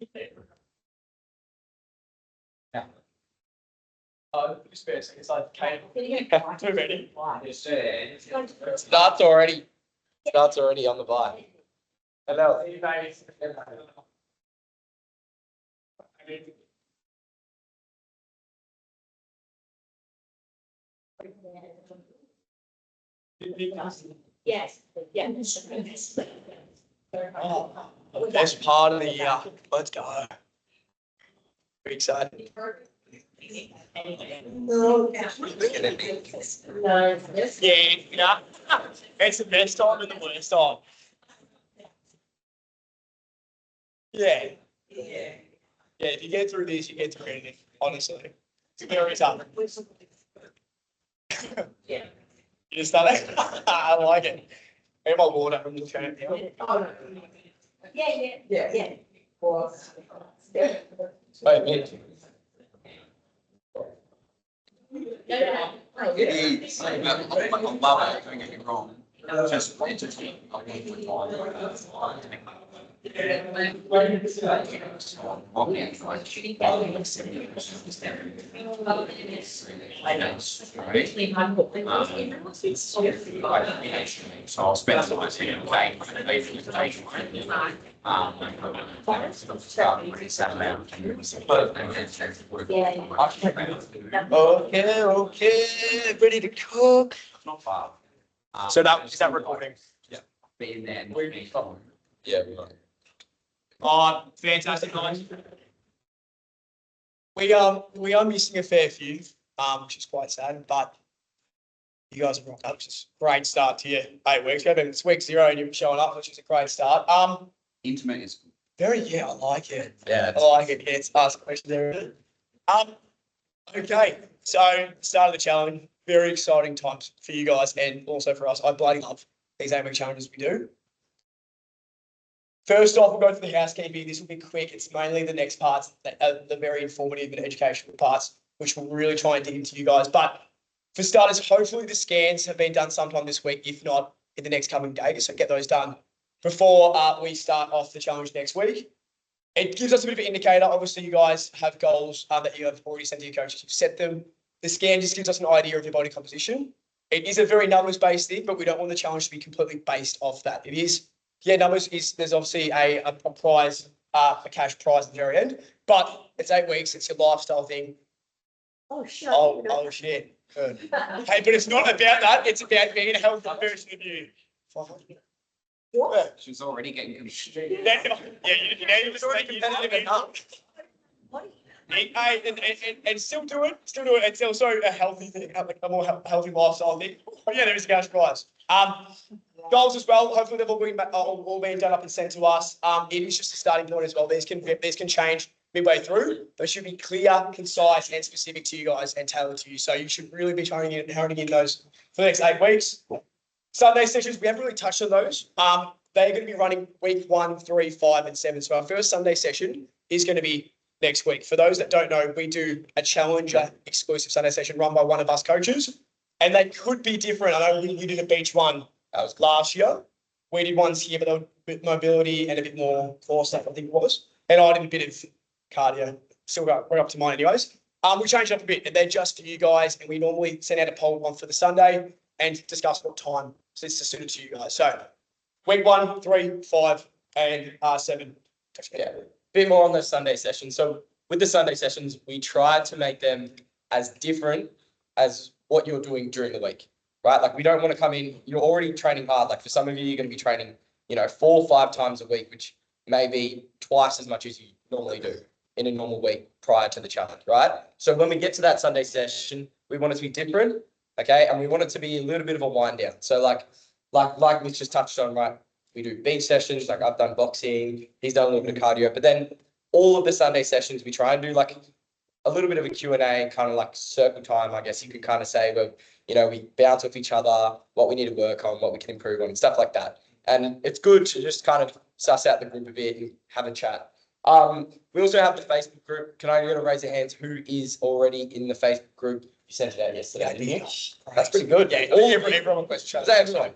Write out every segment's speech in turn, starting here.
Yeah. It's like too many. Starts already. Starts already on the bike. Hello. Yes, yes. Oh, best part of the year. Let's go. Very excited. Yeah. It's the best time and the worst time. Yeah. Yeah, if you get through this, you get through anything, honestly. It's very tough. Yeah. You just start it. I like it. Hey, my water from the chain. Yeah. Wait, mate. No. It is. I love it. Don't get me wrong. Just entertaining. So I'll spend my time Okay, ready to cook. not far. So is that recording? Being there. Yeah. Oh, fantastic, guys. We are missing a fair few, which is quite sad, but you guys have rocked up. It's a great start to your 8 weeks. It's week 0 and you're showing up, which is a great start. Intimate is I like it. Yeah. I like it. Yeah, it's ask questions there. Okay, so start of the challenge. Very exciting times for you guys and also for us. I bloody love these 8 week challenges we do. First off, we'll go through the housekeeping. This will be quick. It's mainly the next parts, the very informative and educational parts, which we'll really try and dig into you guys. But for starters, hopefully the scans have been done sometime this week, if not in the next coming days. So get those done before we start off the challenge next week. It gives us a bit of an indicator. Obviously, you guys have goals that you have already sent to your coaches. You've set them. The scan just gives us an idea of your body composition. It is a very numbers-based thing, but we don't want the challenge to be completely based off that. It is, numbers is, there's obviously a prize, a cash prize at the very end, but it's 8 weeks. It's your lifestyle thing. Oh, shit. Oh, shit. Good. Hey, but it's not about that. It's about being a healthy version of you. 500. What? She's already getting You just stay competitive enough. What? And still do it. It's also a healthy thing, like a more healthy lifestyle thing. Oh, yeah, there is a cash prize. Goals as well. Hopefully they've all been done up and sent to us. It is just a starting point as well. These can change midway through. They should be clear, concise, and specific to you guys and tailored to you. So you should really be honing in those for the next 8 weeks. Sunday sessions, we haven't really touched on those. They're going to be running week 1, 3, 5, and 7. So our first Sunday session is going to be next week. For those that don't know, we do a challenger exclusive Sunday session run by one of us coaches, and they could be different. I know we did a beach one last year. We did ones here, but they were a bit mobility and a bit more core stuff, I think it was. And I did a bit of cardio. Still we're up to mine anyways. We changed it up a bit, and they're just for you guys. And we normally send out a poll one for the Sunday and discuss what time. So it's just suited to you guys. So week 1, 3, 5, and 7. Yeah. Bit more on the Sunday sessions. So with the Sunday sessions, we try to make them as different as what you're doing during the week, right? Like we don't want to come in, you're already training hard. Like for some of you, you're going to be training, 4 or 5 times a week, which may be twice as much as you normally do in a normal week prior to the challenge, right? So when we get to that Sunday session, we want it to be different, okay? And we want it to be a little bit of a wind down. So like we just touched on, right? We do beach sessions, like I've done boxing, he's done a little bit of cardio, but then all of the Sunday sessions, we try and do like a little bit of a Q&A and kind of like circle time, I guess you could kind of say, where, we bounce off each other, what we need to work on, what we can improve on, and stuff like that. And it's good to just kind of suss out the group a bit and have a chat. We also have the Facebook group. Can I get a raise of hands who is already in the Facebook group? You sent it out yesterday. Yeah. That's pretty good. Yeah, everyone requests chat. Is that everyone?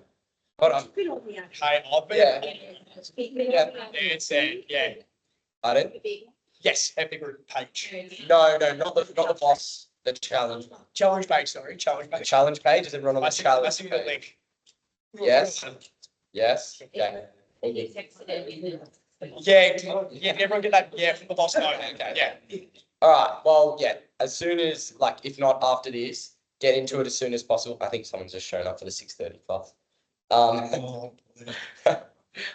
Hold on. Hey, I've been. Yeah. Yeah, it's yeah. Pardon? Yes, Epic Group page. No, not the boss, the challenge. Challenge page, sorry, challenge The page. challenge page, is everyone on I the see challenge the page? link. Yes. Yes, okay. Yeah, everyone get that, yeah, from the boss note, Okay. yeah. Alright, well, yeah, as soon as, like, if not after this, get into it as soon as possible. I think someone's just shown up for the 6:30 class.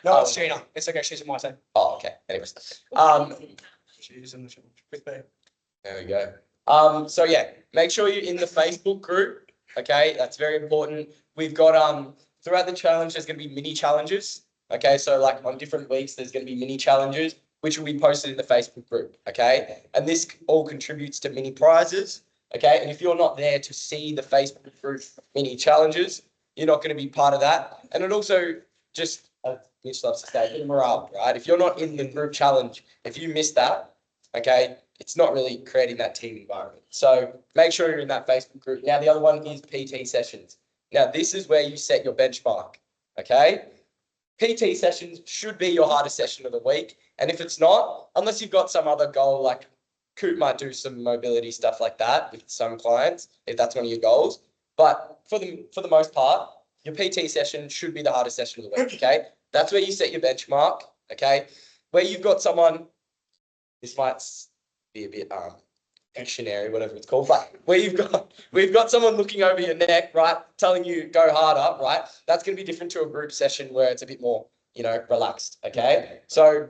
No, it's Gina, it's okay, she's in my team. Oh, okay, anyways. She's in the challenge with me. There we go. So yeah, make sure you're in the Facebook group. Okay, that's very important. We've got throughout the challenge, there's gonna be mini challenges. Okay, so like on different weeks, there's gonna be mini challenges, which will be posted in the Facebook group. Okay, and this all contributes to mini prizes. Okay, and if you're not there to see the Facebook group mini challenges, you're not gonna be part of that. And it also just Mitch loves to say, a bit of morale, right? If you're not in the group challenge, if you miss that, okay, it's not really creating that team environment. So make sure you're in that Facebook group. Now, the other one is PT sessions. Now, this is where you set your benchmark, okay? PT sessions should be your hardest session of the week. And if it's not, unless you've got some other goal, like Coop might do some mobility stuff like that with some clients, if that's one of your goals. But for the most part, your PT session should be the hardest session of the week, okay? That's where you set your benchmark, okay? Where you've got someone, this might be a bit dictionary, whatever it's called, but where we've got someone looking over your neck, right, telling you go harder, right? That's going to be different to a group session where it's a bit more, relaxed, okay? So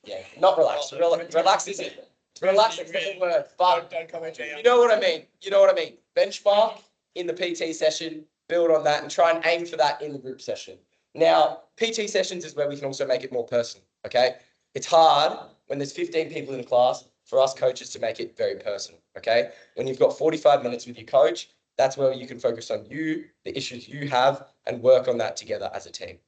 yeah, not relaxed. Relaxed is it? Relaxed is the word, but Don't comment, Gina. you know what I mean. You know what I mean. Benchmark in the PT session, build on that, and try and aim for that in the group session. Now, PT sessions is where we can also make it more personal, okay? It's hard when there's 15 people in a class for us coaches to make it very personal, okay? When you've got 45 minutes with your coach, that's where you can focus on you, the issues you have, and work on that together as a team.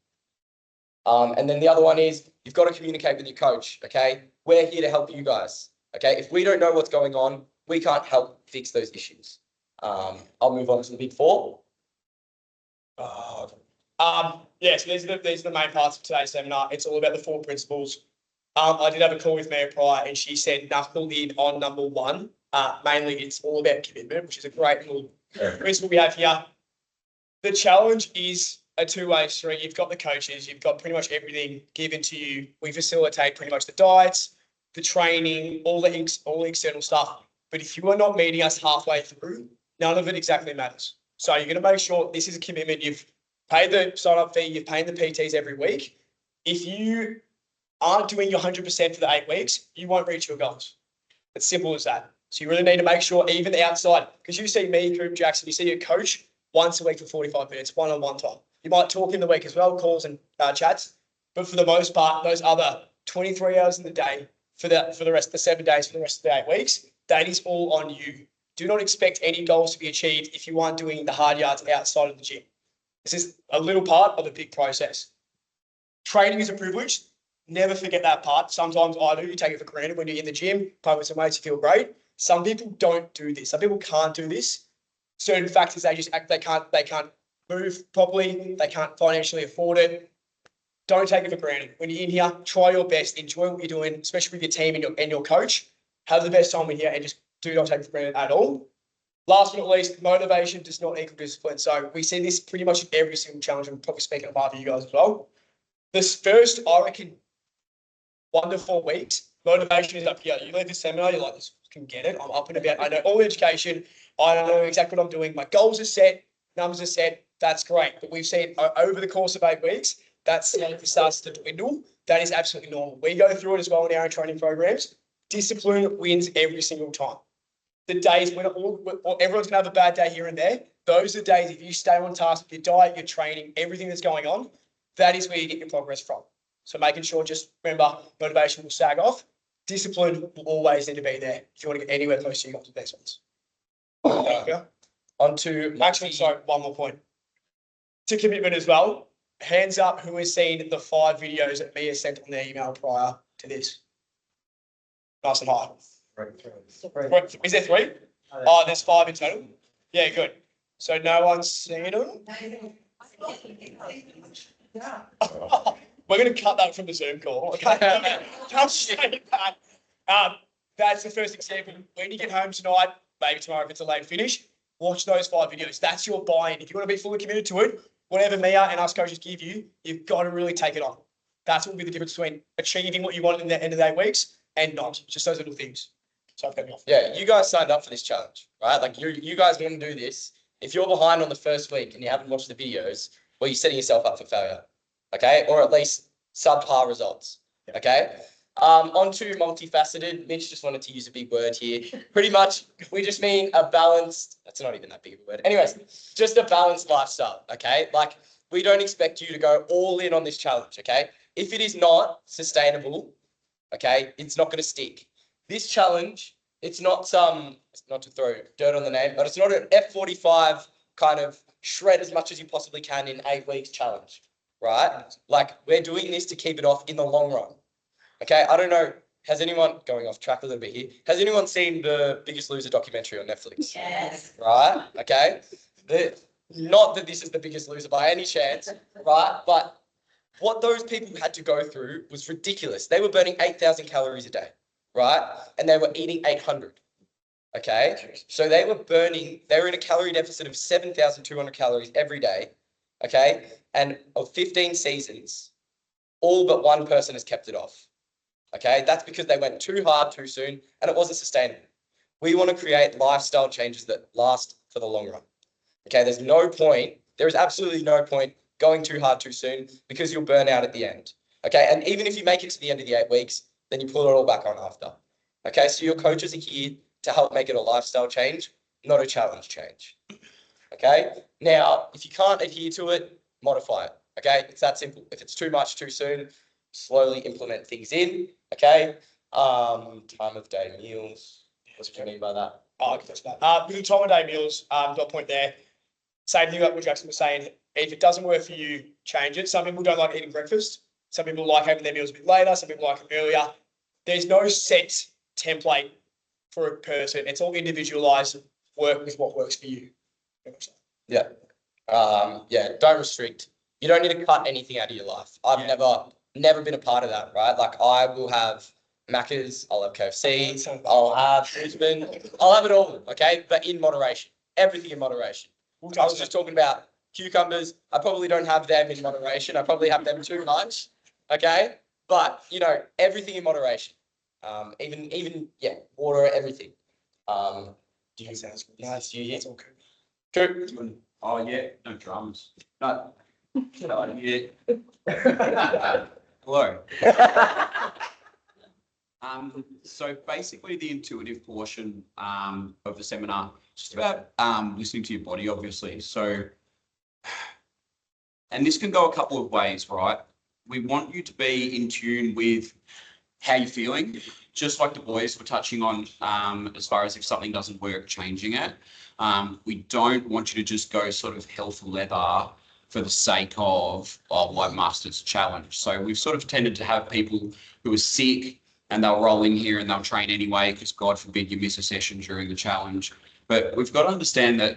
And then the other one is you've got to communicate with your coach, okay? We're here to help you guys, okay? If we don't know what's going on, we can't help fix those issues. I'll move on to the big four. Yes, these are the main parts of today's seminar. It's all about the 4 principles. I did have a call with Mary prior and she said knuckle in on number 1. Mainly it's all about commitment, which is a great little principle we have here. The challenge is a two-way street. You've got the coaches, you've got pretty much everything given to you. We facilitate pretty much the diets, the training, all the external stuff. But if you are not meeting us halfway through, none of it exactly matters. So you're going to make sure this is a commitment. You've paid the sign-up fee, you're paying the PTs every week. If you aren't doing your 100% for the 8 weeks, you won't reach your goals. It's simple as that. So you really need to make sure even outside, because you see me, Coop, Jackson, you see your coach once a week for 45 minutes, one-on-one time. You might talk in the week as well, calls and chats, but for the most part, those other 23 hours in the day for the rest of the 7 days, for the rest of the 8 weeks, that is all on you. Do not expect any goals to be achieved if you aren't doing the hard yards outside of the gym. This is a little part of a big process. Training is a privilege. Never forget that part. Sometimes I do. You take it for granted when you're in the gym, play with some mates, you feel great. Some people don't do this. Some people can't do this. Certain factors, they can't move properly. They can't financially afford it. Don't take it for granted. When you're in here, try your best. Enjoy what you're doing, especially with your team and your coach. Have the best time in here and just do not take it for granted at all. Last but not least, motivation does not equal discipline. So we see this pretty much in every single challenge. I'm probably speaking about you guys as well. This first, I reckon, 1 to 4 weeks, motivation is up here. You leave the seminar, you're like, I can get it. I'm up and about. I know all the education. I know exactly what I'm doing. My goals are set. Numbers are set. That's great. But we've seen over the course of 8 weeks, that starts to dwindle. That is absolutely normal. We go through it as well in our training programs. Discipline wins every single time. The days when everyone's going to have a bad day here and there, those are the days if you stay on task with your diet, your training, everything that's going on, that is where you get your progress from. So making sure, just remember, motivation will sag off. Discipline will always need to be there if you want to get anywhere close to your goals with these ones. On to, actually, sorry, one more point. To commitment as well, hands up who has seen the 5 videos that Mia sent on the email prior to this. Nice and high. Is there 3? Oh, there's 5 in total? Yeah, good. So no one's seen them? We're going to cut that from the Zoom call. Okay. Can't say that. That's the first example. When you get home tonight, maybe tomorrow if it's a late finish, watch those 5 videos. That's your buy-in. If you want to be fully committed to it, whatever Mia and us coaches give you, you've got to really take it on. That's what will be the difference between achieving what you want in the end of the 8 weeks and not. Just those little things. So I've got me off. Yeah, you guys signed up for this challenge, right? Like you guys want to do this. If you're behind on the first week and you haven't watched the videos, well, you're setting yourself up for failure, okay? Or at least subpar results, okay? Onto multifaceted. Mitch just wanted to use a big word here. Pretty much, we just mean a balanced, that's not even that big of a word. Anyways, just a balanced lifestyle, okay? Like, we don't expect you to go all in on this challenge, okay? If it is not sustainable, okay, it's not going to stick. This challenge, it's not not to throw dirt on the name, but it's not an F45 kind of shred as much as you possibly can in 8 weeks challenge, right? Like, we're doing this to keep it off in the long run. Okay, I don't know. Has anyone, going off track a little bit here, has anyone seen the Biggest Loser documentary on Netflix? Yes. Right? Okay. Not that this is the Biggest Loser by any chance, right? But what those people had to go through was ridiculous. They were burning 8,000 calories a day, right? And they were eating 800. Okay. So they were in a calorie deficit of 7,200 calories every day. Okay. And of 15 seasons, all but one person has kept it off. Okay, that's because they went too hard too soon and it wasn't sustainable. We want to create lifestyle changes that last for the long run. Okay, there is absolutely no point going too hard too soon because you'll burn out at the end. Okay, and even if you make it to the end of the 8 weeks, then you pull it all back on after. Okay, so your coaches are here to help make it a lifestyle change, not a challenge change. Okay, now if you can't adhere to it, modify it. Okay, it's that simple. If it's too much too soon, slowly implement things in. Okay. Time of day meals. What do you mean by that? I can touch that. With the time of day meals, got a point there. Same thing like what Jackson was saying. If it doesn't work for you, change it. Some people don't like eating breakfast. Some people like having their meals a bit later. Some people like them earlier. There's no set template for a person. It's all individualized. Work with what works for you. Yeah. Don't restrict. You don't need to cut anything out of your life. I've never been a part of that, right? Like, I will have Macca's, I'll have KFC, I'll have Brisbane, I'll have it all, okay? But in moderation, everything in moderation. I was just talking about cucumbers. I probably don't have them in moderation. I probably have them too much, okay? But, everything in moderation. Even water, everything. Do you sounds good? Nice. That's all good. Good. Oh, yeah, no drums. No. Yeah. Hello. So basically the intuitive portion of the seminar, just about listening to your body, obviously. So, and this can go a couple of ways, right? We want you to be in tune with how you're feeling, just like the boys were touching on, as far as if something doesn't work, changing it. We don't want you to just go sort of hell for leather for the sake of, I mastered a challenge. So we've sort of tended to have people who are sick and they'll roll in here and they'll train anyway because God forbid you miss a session during the challenge. But we've got to understand that,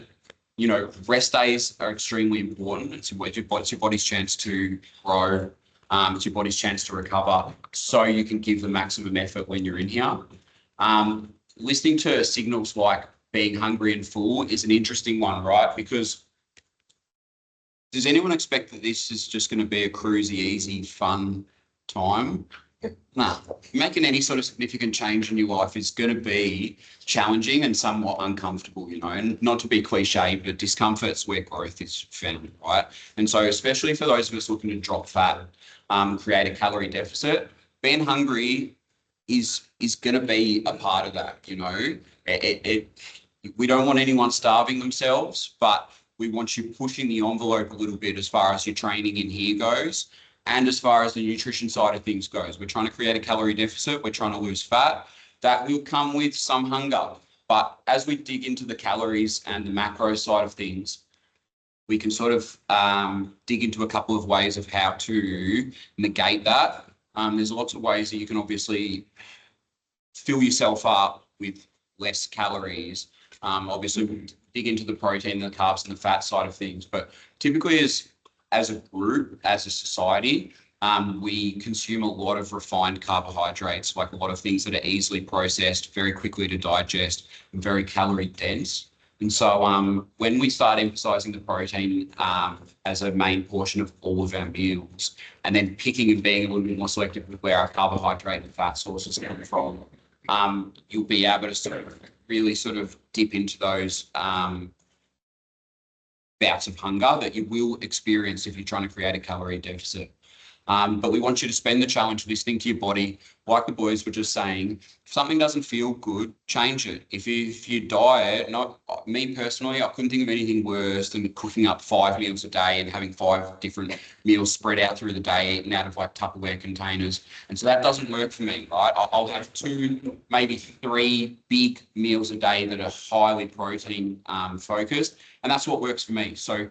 rest days are extremely important. It's your body's chance to grow. It's your body's chance to recover so you can give the maximum effort when you're in here. Listening to signals like being hungry and full is an interesting one, right? Because does anyone expect that this is just going to be a cruisy, easy, fun time? Nah. Making any sort of significant change in your life is going to be challenging and somewhat uncomfortable, and not to be cliche, but discomfort's where growth is found, right? And so especially for those of us looking to drop fat, create a calorie deficit, being hungry is going to be a part of that, we don't want anyone starving themselves, but we want you pushing the envelope a little bit as far as your training in here goes and as far as the nutrition side of things goes. We're trying to create a calorie deficit. We're trying to lose fat. That will come with some hunger. But as we dig into the calories and the macro side of things, we can sort of dig into a couple of ways of how to negate that. There's lots of ways that you can obviously fill yourself up with less calories. Obviously, dig into the protein, the carbs, and the fat side of things. But typically, as a group, as a society, We consume a lot of refined carbohydrates, like a lot of things that are easily processed, very quickly to digest, and very calorie dense. And so when we start emphasizing the protein as a main portion of all of our meals, and then picking and being a little bit more selective with where our carbohydrate and fat sources come from, you'll be able to sort of really sort of dip into those bouts of hunger that you will experience if you're trying to create a calorie deficit. But we want you to spend the challenge listening to your body. Like the boys were just saying, if something doesn't feel good, change it. If you diet, not me personally, I couldn't think of anything worse than cooking up 5 meals a day and having 5 different meals spread out through the day, eaten out of like Tupperware containers. And so that doesn't work for me, right? I'll have 2, maybe 3 big meals a day that are highly protein focused. And that's what works for me. So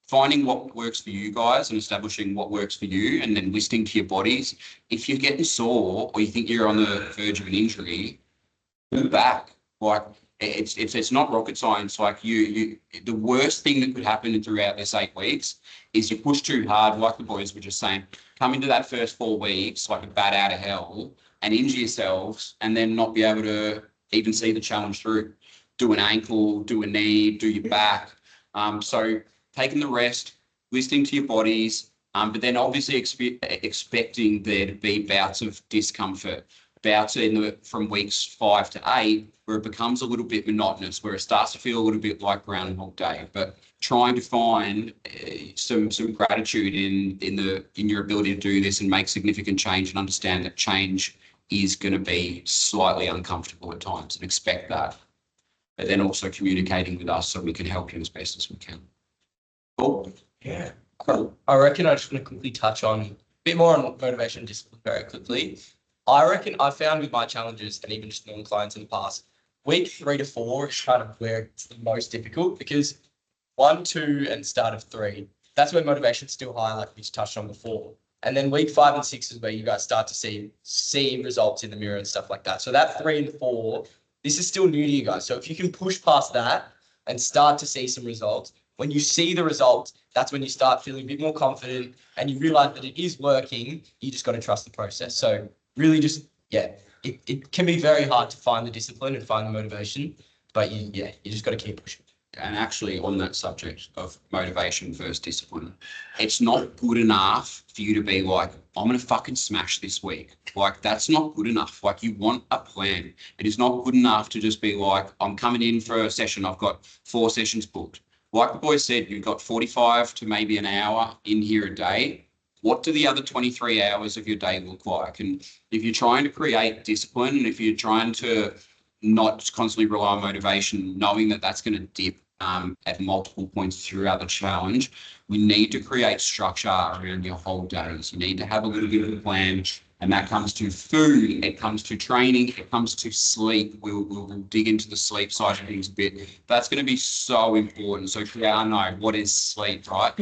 finding what works for you guys and establishing what works for you, and then listening to your bodies. If you're getting sore or you think you're on the verge of an injury, pull back. Like it's not rocket science. Like the worst thing that could happen throughout this 8 weeks is you push too hard, like the boys were just saying, come into that first 4 weeks like a bat out of hell and injure yourselves and then not be able to even see the challenge through. Do an ankle, do a knee, do your back. So taking the rest, listening to your bodies, but then obviously expecting there to be bouts of discomfort, bouts from weeks 5 to 8, where it becomes a little bit monotonous, where it starts to feel a little bit like Groundhog Day. But trying to find some gratitude in your ability to do this and make significant change, and understand that change is going to be slightly uncomfortable at times, and expect that. But then also communicating with us so we can help you as best as we can. Cool. Yeah. Cool. I reckon I just want to quickly touch on a bit more on motivation and discipline very quickly. I reckon I found with my challenges and even just non-clients in the past, week 3 to 4 is kind of where it's the most difficult, because 1, 2 and start of 3, that's where motivation's still high, like we just touched on before. And then week 5 and 6 is where you guys start to see results in the mirror and stuff like that. So that 3 and 4, this is still new to you guys. So if you can push past that and start to see some results, when you see the results, that's when you start feeling a bit more confident and you realize that it is working. You just got to trust the process. So really just, it can be very hard to find the discipline and find the motivation, but you just got to keep pushing. And actually on that subject of motivation versus discipline, it's not good enough for you to be like, I'm going to fucking smash this week. Like, that's not good enough. Like, you want a plan. It is not good enough to just be like, I'm coming in for a session. I've got 4 sessions booked. Like the boys said, you've got 45 to maybe an hour in here a day. What do the other 23 hours of your day look like? And if you're trying to create discipline, and if you're trying to not constantly rely on motivation, knowing that that's going to dip at multiple points throughout the challenge, we need to create structure around your whole days. You need to have a little bit of a plan, and that comes to food, it comes to training, it comes to sleep. We'll dig into the sleep side of things a bit. That's going to be so important. So I know what is sleep, right?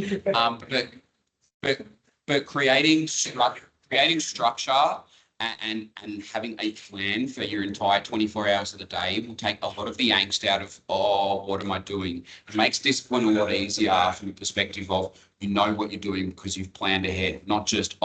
But creating structure and having a plan for your entire 24 hours of the day will take a lot of the angst out of, what am I doing? It makes discipline a lot easier from the perspective of, you know what you're doing because you've planned ahead, not just,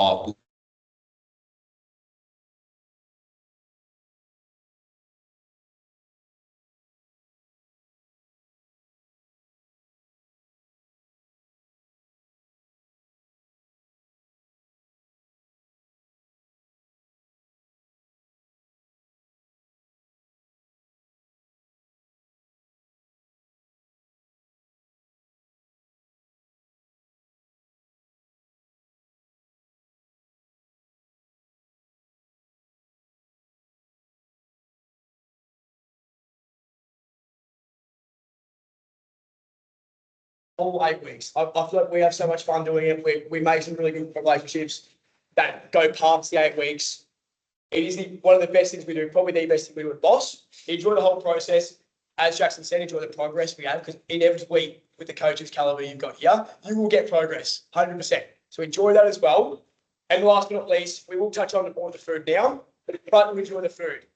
All 8 weeks. I feel like we have so much fun doing it. We make some really good relationships that go past the 8 weeks. It is one of the best things we do, probably the best thing we do with Boss. Enjoy the whole process. As Jackson said, enjoy the progress we have, because inevitably, with the coaches caliber you've got here, you will get progress, 100%. So enjoy that as well. And last but not least, we will touch on all the food now, but enjoy the food.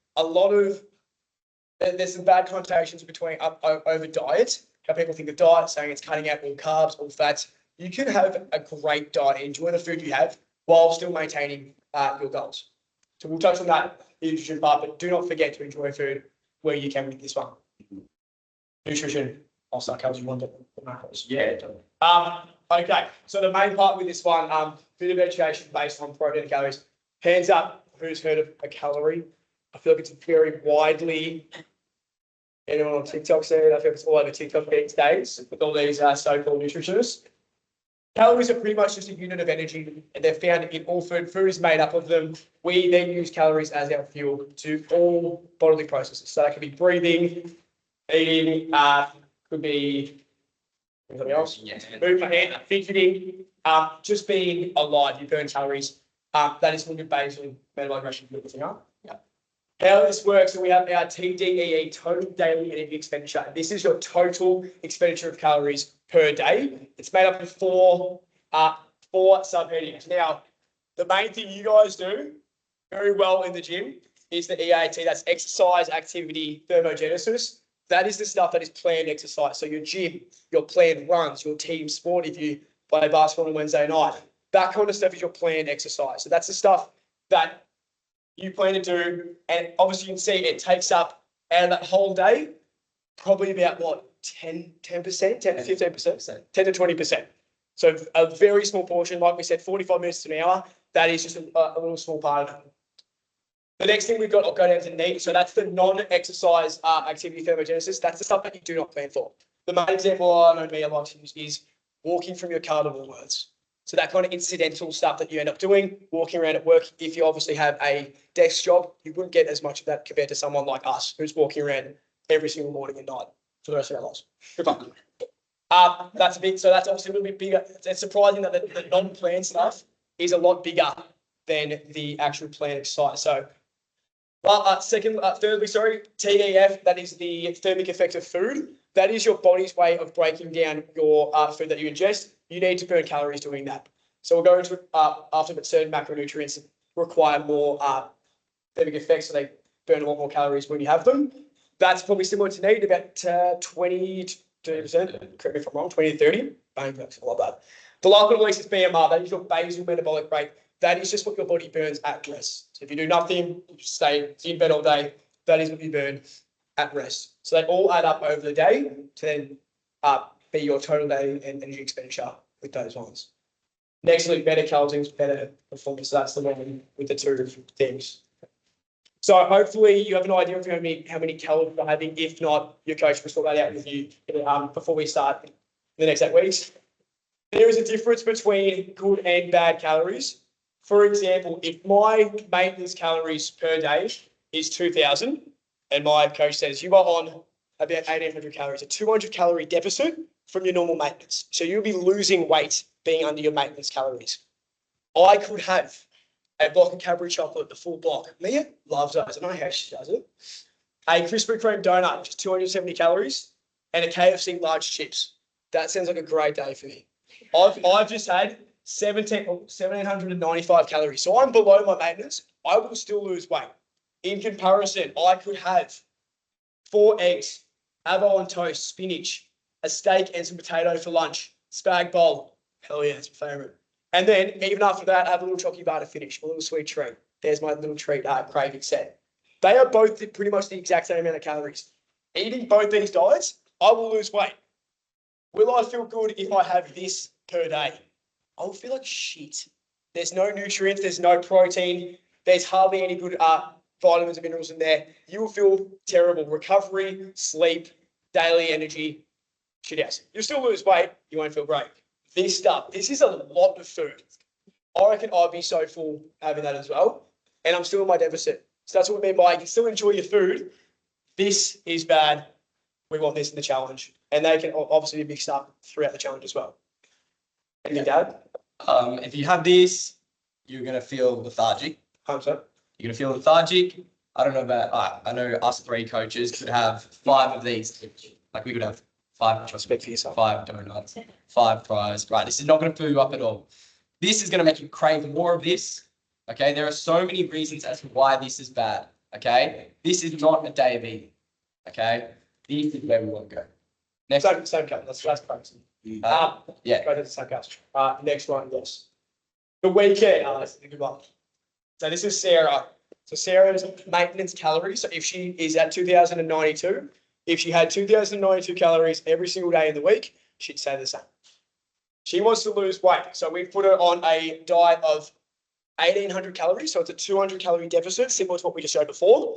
There's some bad connotations between over diet. How people think of diet, saying it's cutting out all carbs, all fats. You can have a great diet, enjoy the food you have, while still maintaining your goals. So we'll touch on that in the nutrition part, but do not forget to enjoy food where you can with this one. Nutrition, I'll start covering you want the macros. Yeah. Okay, so the main part with this one, bit of education based on protein and calories. Hands up, who's heard of a calorie? I feel like it's very widely. Anyone on TikTok said, I feel like it's all over TikTok these days with all these so-called nutritionists. Calories are pretty much just a unit of energy, and they're found in all food. Food is made up of them. We then use calories as our fuel to all bodily processes. So that could be breathing, eating, could be something else. Yeah. Moving my hand, fidgeting, just being alive. You burn calories. That is lipid basal metabolic rate of everything up. Yeah. How this works, so we have our TDEE, total daily energy expenditure. This is your total expenditure of calories per day. It's made up of four subheadings. Now, the main thing you guys do very well in the gym is the EAT. That's exercise, activity, thermogenesis. That is the stuff that is planned exercise. So your gym, your planned runs, your team sport, if you play basketball on Wednesday night, that kind of stuff is your planned exercise. So that's the stuff that you plan to do. And obviously you can see it takes up out of that whole day, probably about what, 10%, 10 to 15%, 10 to 20%. So a very small portion, like we said, 45 minutes to an hour, that is just a little small part of it. The next thing we've got, I'll go down to NEAT. So that's the non-exercise activity thermogenesis. That's the stuff that you do not plan for. The main example I know me I like to use is walking from your car to Woolworths. So that kind of incidental stuff that you end up doing, walking around at work. If you obviously have a desk job, you wouldn't get as much of that compared to someone like us who's walking around every single morning and night for the rest of our lives. Good fun. That's a bit. So that's obviously a little bit bigger. It's surprising that the non-planned stuff is a lot bigger than the actual planned exercise. So, thirdly, TEF, that is the thermic effect of food. That is your body's way of breaking down your food that you ingest. You need to burn calories doing that. So we'll go into it after, but certain macronutrients require more thermic effects, so they burn a lot more calories when you have them. That's probably similar to NEAT, about 20 to 30%, correct me if I'm wrong, 20 to 30. Bang, that's a lot of that. The last but not least is BMR, that is your basal metabolic rate. That is just what your body burns at rest. So if you do nothing, you stay in bed all day, that is what you burn at rest. So they all add up over the day to then be your total day and energy expenditure with those ones. Nextly, better calories, better performance. So that's the one with the two things. So hopefully you have an idea of how many calories you're having. If not, your coach will sort that out with you before we start the next 8 weeks. There is a difference between good and bad calories. For example, if my maintenance calories per day is 2,000 and my coach says you are on about 1,800 calories, a 200 calorie deficit from your normal maintenance. So you'll be losing weight being under your maintenance calories. I could have a block of Cadbury chocolate, the full block. Mia loves those. I don't know how she does it. A Krispy Kreme donut, which is 270 calories, and a KFC large chips. That sounds like a great day for me. I've just had 1,795 calories. So I'm below my maintenance. I will still lose weight. In comparison, I could have 4 eggs, avocado on toast, spinach, a steak and some potato for lunch, spag bowl. Hell yeah, it's my favourite. And then even after that, I have a little chocolate bar to finish, a little sweet treat. There's my little treat craving set. They are both pretty much the exact same amount of calories. Eating both these diets, I will lose weight. Will I feel good if I have this per day? I will feel like shit. There's no nutrients, there's no protein, there's hardly any good vitamins and minerals in there. You will feel terrible. Recovery, sleep, daily energy, shit else. You'll still lose weight, you won't feel great. This stuff, this is a lot of food. I reckon I'd be so full having that as well. And I'm still in my deficit. So that's what we mean by you can still enjoy your food. This is bad. We want this in the challenge. And they can obviously be mixed up throughout the challenge as well. Anything to add? If you have this, you're going to feel lethargic. So. You're going to feel lethargic. I don't know about, I know us 3 coaches could have 5 of these. Like we could have 5, Speak for yourself. 5 donuts, 5 fries. Right, this is not going to fill you up at all. This is going to make you crave more of this. Okay, there are so many reasons as to why this is bad. Okay, this is not a day of eating. Okay, this is where we want to go. Next, Same couple. That's crazy. yeah. Go to the same cast. Next one, yes. The weekend, this is a good one. So this is Sarah. So Sarah's maintenance calories. So if she is at 2,092, if she had 2,092 calories every single day in the week, she'd stay the same. She wants to lose weight. So we've put her on a diet of 1,800 calories. So it's a 200 calorie deficit, similar to what we just showed before.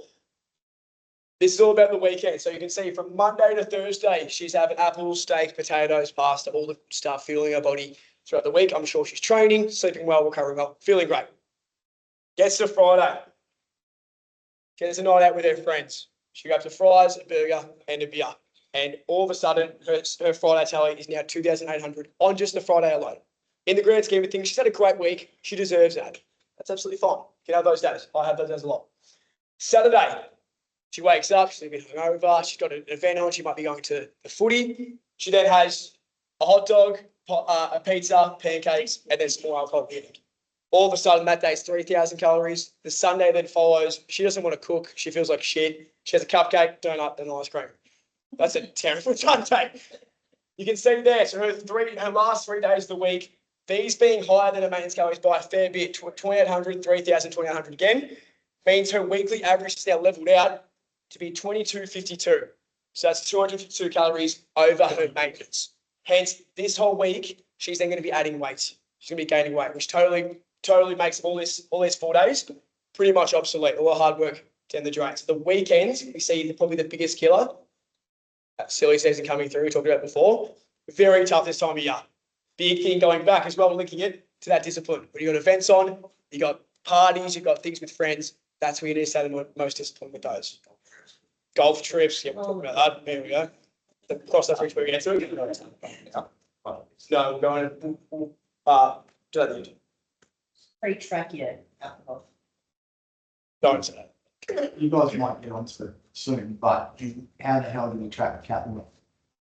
This is all about the weekend. So you can see from Monday to Thursday, she's having apples, steak, potatoes, pasta, all the stuff, fueling her body throughout the week. I'm sure she's training, sleeping well, recovering well, feeling great. Gets to Friday. Gets a night out with her friends. She grabs a fries, a burger, and a beer. And all of a sudden, her Friday tally is now 2,800 on just the Friday alone. In the grand scheme of things, she's had a great week. She deserves that. That's absolutely fine. You can have those days. I have those days a lot. Saturday, she wakes up, she's a bit hungover, she's got an event on, she might be going to the footy. She then has a hot dog, a pizza, pancakes, and then some more alcohol eating. All of a sudden, that day's 3,000 calories. The Sunday then follows. She doesn't want to cook. She feels like shit. She has a cupcake, donut, and ice cream. That's a terrible Sunday. You can see there. So her last 3 days of the week, these being higher than her maintenance calories by a fair bit, 2,800, 3,000, 2,800 again, means her weekly average is now leveled out to be 2,252. So that's 252 calories over her maintenance. Hence, this whole week, she's then going to be adding weight. She's going to be gaining weight, which totally makes all these 4 days pretty much obsolete. All the hard work down the drain. So the weekends, we see probably the biggest killer. That silly season coming through, we talked about before. Very tough this time of year. Big thing going back as well, linking it to that discipline. When you got events on, you got parties, you got things with friends. That's where you need to stay the most disciplined with those. Golf trips, yeah, we'll talk about that. There we go. Cross that bridge when we get to it. No, we're going to do that at the end. Pre-track yet. Don't say that. You guys might get onto it soon, but how the hell do you track cattle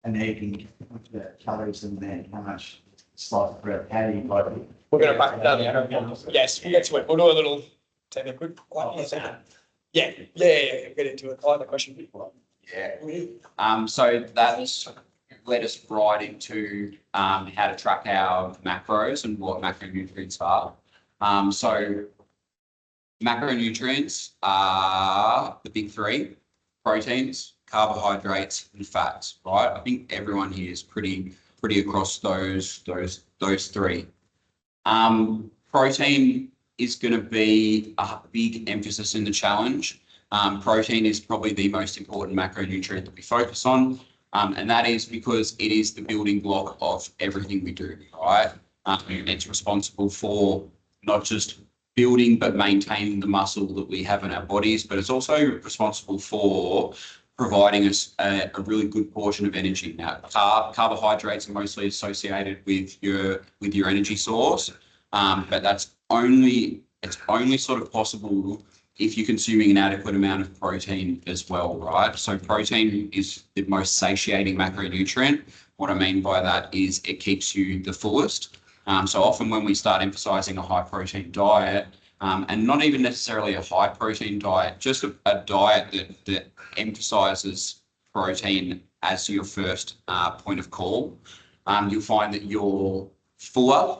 and eating with the calories in there? How much slice of bread? How do you like it? We're going to back it down. Yes, we'll get to it. We'll do a little technical. Yeah, we'll get into it. I like that question. Yeah. So that's led us right into how to track our macros and what macronutrients are. So macronutrients are the big three: proteins, carbohydrates, and fats. Right? I think everyone here is pretty across those three. Protein is going to be a big emphasis in the challenge. Protein is probably the most important macronutrient that we focus on. And that is because it is the building block of everything we do, right? It's responsible for not just building, but maintaining the muscle that we have in our bodies, but it's also responsible for providing us a really good portion of energy. Now, carbohydrates are mostly associated with your energy source, but it's only sort of possible if you're consuming an adequate amount of protein as well, right? So protein is the most satiating macronutrient. What I mean by that is it keeps you the fullest. So often when we start emphasizing a high protein diet, and not even necessarily a high protein diet, just a diet that emphasizes protein as your first point of call, you'll find that you're fuller,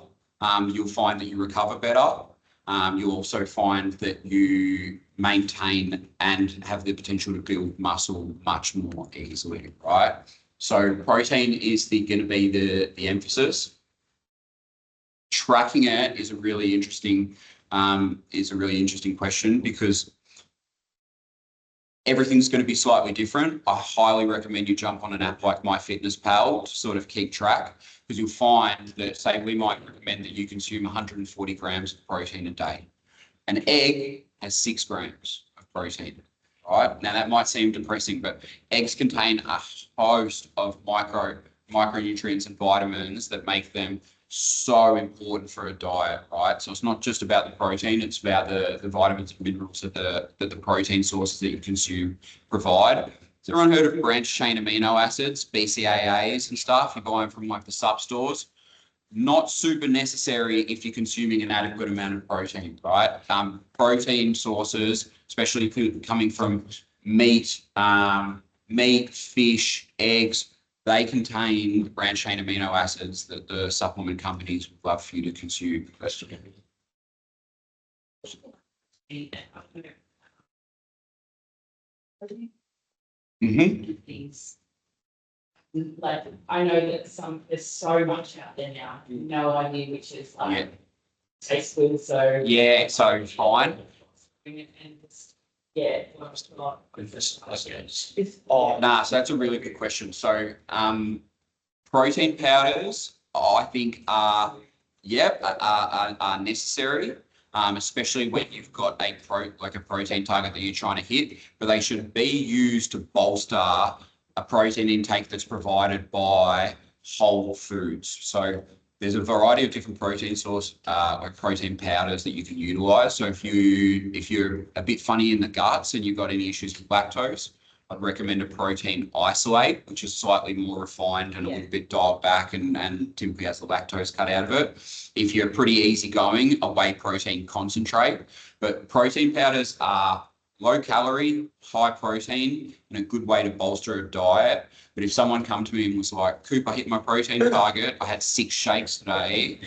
you'll find that you recover better. You'll also find that you maintain and have the potential to build muscle much more easily, right? So protein is going to be the emphasis. Tracking it is a really interesting question because everything's going to be slightly different. I highly recommend you jump on an app like MyFitnessPal to sort of keep track, because you'll find that, say, we might recommend that you consume 140 grams of protein a day. An egg has 6 grams of protein, right? Now, that might seem depressing, but eggs contain a host of micronutrients and vitamins that make them so important for a diet, right? So it's not just about the protein, it's about the vitamins and minerals that the protein sources that you consume provide. Has everyone heard of branched chain amino acids, BCAAs and stuff? You buy them from like the sub stores. Not super necessary if you're consuming an adequate amount of protein, right? Protein sources, especially coming from meat, fish, eggs, they contain branched chain amino acids that the supplement companies would love for you to consume. Mhm. Things. Like, I know that there's so much out there now, no idea which is Yeah. like tastes good, so. Yeah, so fine. And it's, yeah, most a lot. Oh, Nah, so that's a really good question. So, protein powders, I think are, yep, are necessary. Especially when you've got a protein target that you're trying to hit, but they should be used to bolster a protein intake that's provided by whole foods. So there's a variety of different protein source, like protein powders that you can utilize. So if you're a bit funny in the guts and you've got any issues with lactose, I'd recommend a protein isolate, which is slightly more refined and a little bit dialed back and typically has the lactose cut out of it. If you're pretty easygoing, a whey protein concentrate. But protein powders are low calorie, high protein, and a good way to bolster a diet. But if someone come to me and was like, Coop, I hit my protein target, I had 6 shakes today,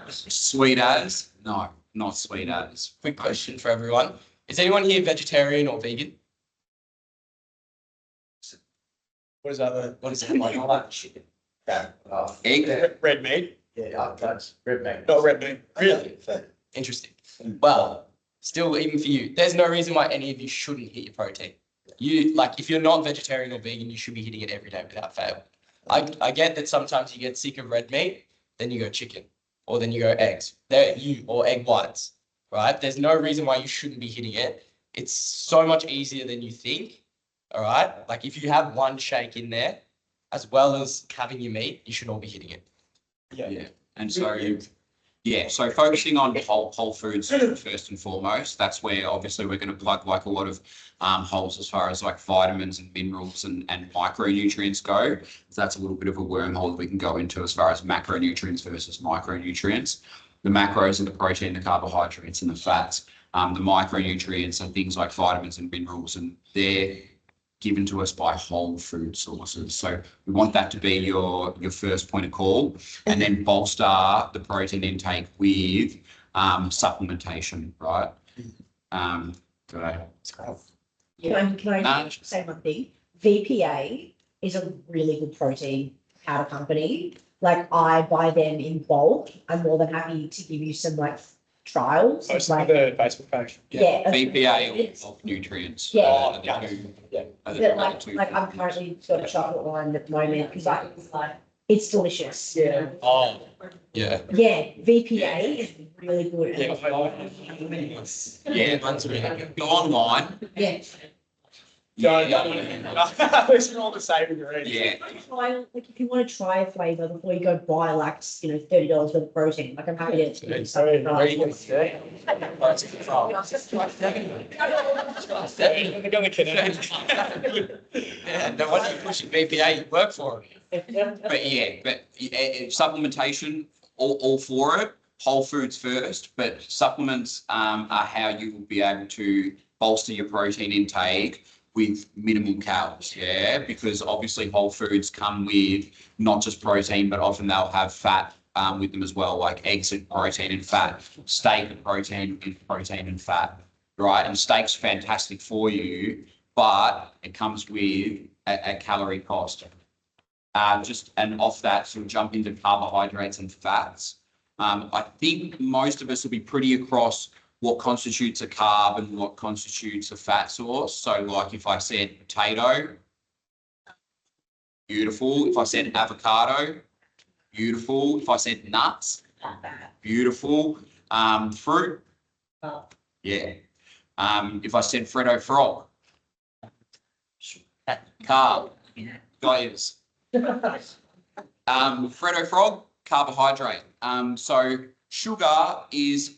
sweet as? No, not sweet as. Quick question for everyone. Is anyone here vegetarian or vegan? what is that? What is it like? Egg? Red meat, Yeah, that's red meat. not red meat. Really? Interesting. Well, still, even for you, there's no reason why any of you shouldn't hit your protein. You like, if you're not vegetarian or vegan, you should be hitting it every day without fail. I get that sometimes you get sick of red meat, then you go chicken, or then you go eggs. Or egg whites, right? There's no reason why you shouldn't be hitting it. It's so much easier than you think. All right. Like if you have one shake in there, as well as having your meat, you should all be hitting it. Yeah. And so, yeah, so focusing on whole foods first and foremost, that's where obviously we're going to plug like a lot of holes as far as like vitamins and minerals and micronutrients go. So that's a little bit of a wormhole that we can go into as far as macronutrients versus micronutrients. The macros are the protein, the carbohydrates and the fats. The micronutrients are things like vitamins and minerals, and they're given to us by whole food sources. So we want that to be your first point of call, and then bolster the protein intake with supplementation, right? Go ahead. Can I Nah. say one thing? VPA is a really good protein powder company. Like I buy them in bulk. I'm more than happy to give you some like trials. Post Like, the Facebook page. yeah. BPA or nutrients. Yeah. are the Yeah. two- Yeah. are the But two like I'm currently got a chocolate one at the moment because it's delicious. Yeah. Oh, yeah. Yeah, VPA is really good. Yeah, mine's really good. Go online. Yeah. Listen all the same ingredients. Yeah. Try, like if you want to try a flavor before you go buy like $30 worth of protein, like I'm happy to. It's something very like good. They're gonna connect. Yeah, no wonder you're pushing BPA, you work for it. But supplementation, all for it. Whole foods first, but supplements are how you will be able to bolster your protein intake with minimal calories, yeah, because obviously whole foods come with not just protein, but often they'll have fat with them as well, like eggs and protein and fat, steak and protein and fat, right? And steak's fantastic for you, but it comes with a calorie cost. And off that, sort of jump into carbohydrates and fats. I think most of us will be pretty across what constitutes a carb and what constitutes a fat source. So like if I said potato, beautiful. If I said avocado, beautiful. If I said nuts, beautiful. Fruit, yeah. If I said Freddo Frog, carb, guys. Freddo Frog, carbohydrate. So sugar is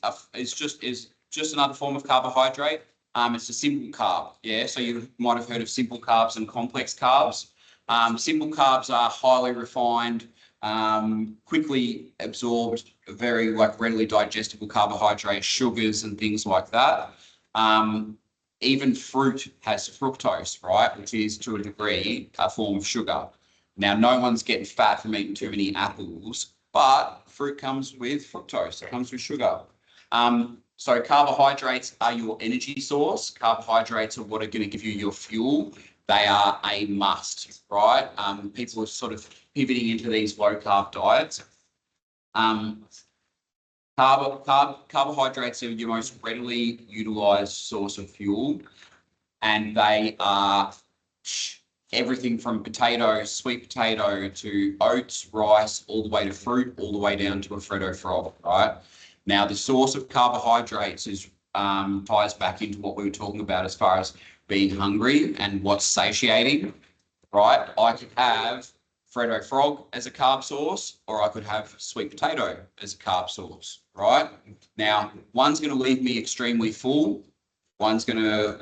just another form of carbohydrate. It's a simple carb. Yeah. So you might have heard of simple carbs and complex carbs. Simple carbs are highly refined, quickly absorbed, very like readily digestible carbohydrates, sugars and things like that. Even fruit has fructose, right, which is to a degree a form of sugar. Now, no one's getting fat from eating too many apples, but fruit comes with fructose. It comes with sugar. So carbohydrates are your energy source. Carbohydrates are what are going to give you your fuel. They are a must, right? People are sort of pivoting into these low carb diets. Carbohydrates are your most readily utilized source of fuel, and they are everything from potato, sweet potato, to oats, rice, all the way to fruit, all the way down to a Freddo frog, right? Now, the source of carbohydrates is ties back into what we were talking about as far as being hungry and what's satiating, right? I could have Freddo frog as a carb source, or I could have sweet potato as a carb source, right? Now, one's going to leave me extremely full. One's going to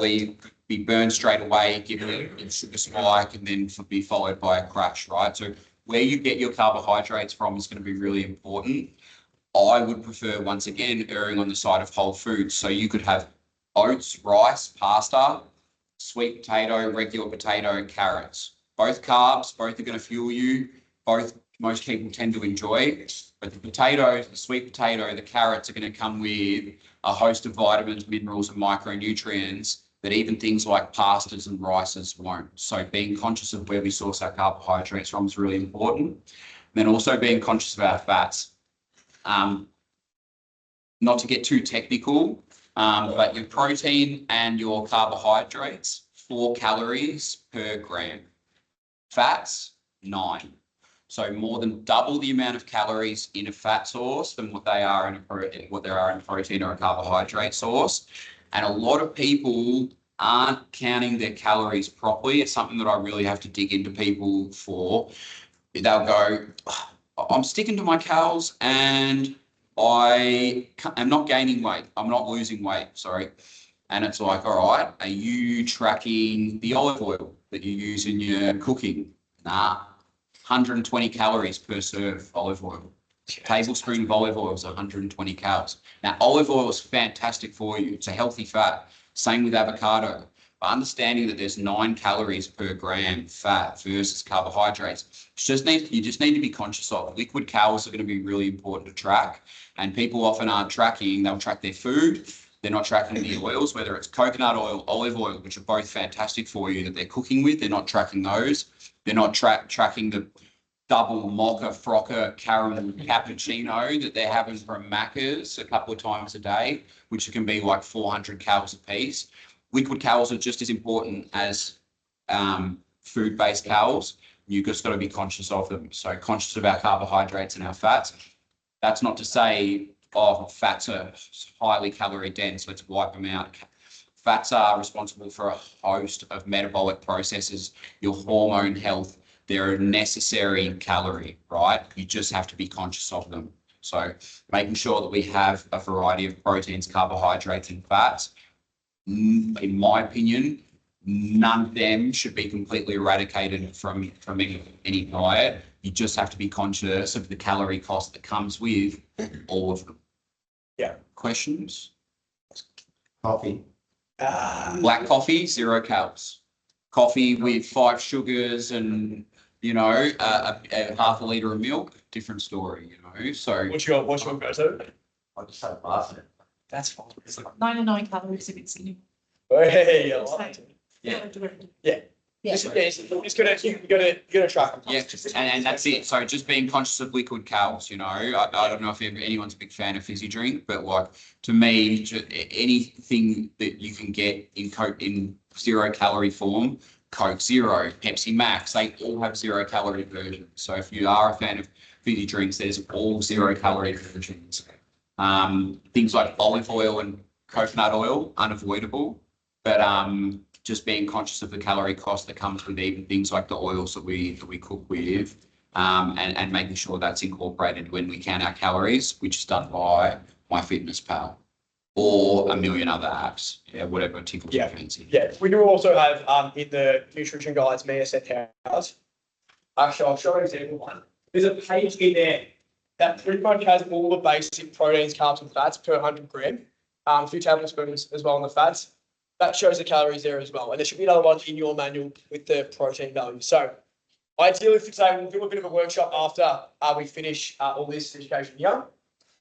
be burned straight away, give it a sugar spike, and then be followed by a crash, right? So where you get your carbohydrates from is going to be really important. I would prefer, once again, erring on the side of whole foods. So you could have oats, rice, pasta, sweet potato, regular potato, carrots. Both carbs, both are going to fuel you. Both most people tend to enjoy. But the potatoes, the sweet potato, the carrots are going to come with a host of vitamins, minerals, and micronutrients that even things like pastas and rices won't. So being conscious of where we source our carbohydrates from is really important. Then also being conscious of our fats. Not to get too technical, but your protein and your carbohydrates, 4 calories per gram. Fats, 9. So more than double the amount of calories in a fat source than what they are in a protein or a carbohydrate source. And a lot of people aren't counting their calories properly. It's something that I really have to dig into people for. They'll go, I'm sticking to my calories and I am not gaining weight. I'm not losing weight, sorry. And it's like, all right, are you tracking the olive oil that you use in your cooking? Nah, 120 calories per serve olive oil. Tablespoon of olive oil is 120 calories. Now, olive oil is fantastic for you. It's a healthy fat. Same with avocado. But understanding that there's 9 calories per gram fat versus carbohydrates, you just need to be conscious of. Liquid calories are going to be really important to track. And people often aren't tracking. They'll track their food. They're not tracking the oils, whether it's coconut oil, olive oil, which are both fantastic for you that they're cooking with. They're not tracking those. They're not tracking the double mocha, frocca, caramel cappuccino that they're having from Macca's a couple of times a day, which can be like 400 calories a piece. Liquid calories are just as important as food-based calories. You've just got to be conscious of them. So conscious of our carbohydrates and our fats. That's not to say, fats are highly calorie dense, let's wipe them out. Fats are responsible for a host of metabolic processes, your hormone health. They're a necessary calorie, right? You just have to be conscious of them. So making sure that we have a variety of proteins, carbohydrates, and fats. In my opinion, none of them should be completely eradicated from any diet. You just have to be conscious of the calorie cost that comes with all of them. Yeah. Questions? Coffee. Black coffee, 0 calories. Coffee with 5 sugars and, a half a litre of milk, different story, So What's your go-to? I just had pasta. That's fine. 99 calories if it's in Hey, I like it. Yeah. Yeah. Just gotta track them. yeah, and that's it. So just being conscious of liquid calories, I don't know if anyone's a big fan of fizzy drink, but like to me, anything that you can get in 0 calorie form, Coke Zero, Pepsi Max, they all have 0 calorie versions. So if you are a fan of fizzy drinks, there's all 0 calorie versions. Things like olive oil and coconut oil, unavoidable, but just being conscious of the calorie cost that comes with even things like the oils that we cook with, and making sure that's incorporated when we count our calories, which is done by MyFitnessPal or a million other apps, whatever tickles your fancy. Yeah, we do also have in the nutrition guides, Mia sent out. Actually, I'll show an example one. There's a page in there that pretty much has all the basic proteins, carbs, and fats per 100 gram. A few tablespoons as well on the fats. That shows the calories there as well. And there should be another one in your manual with the protein value. So ideally for today, we'll do a bit of a workshop after we finish all this education here.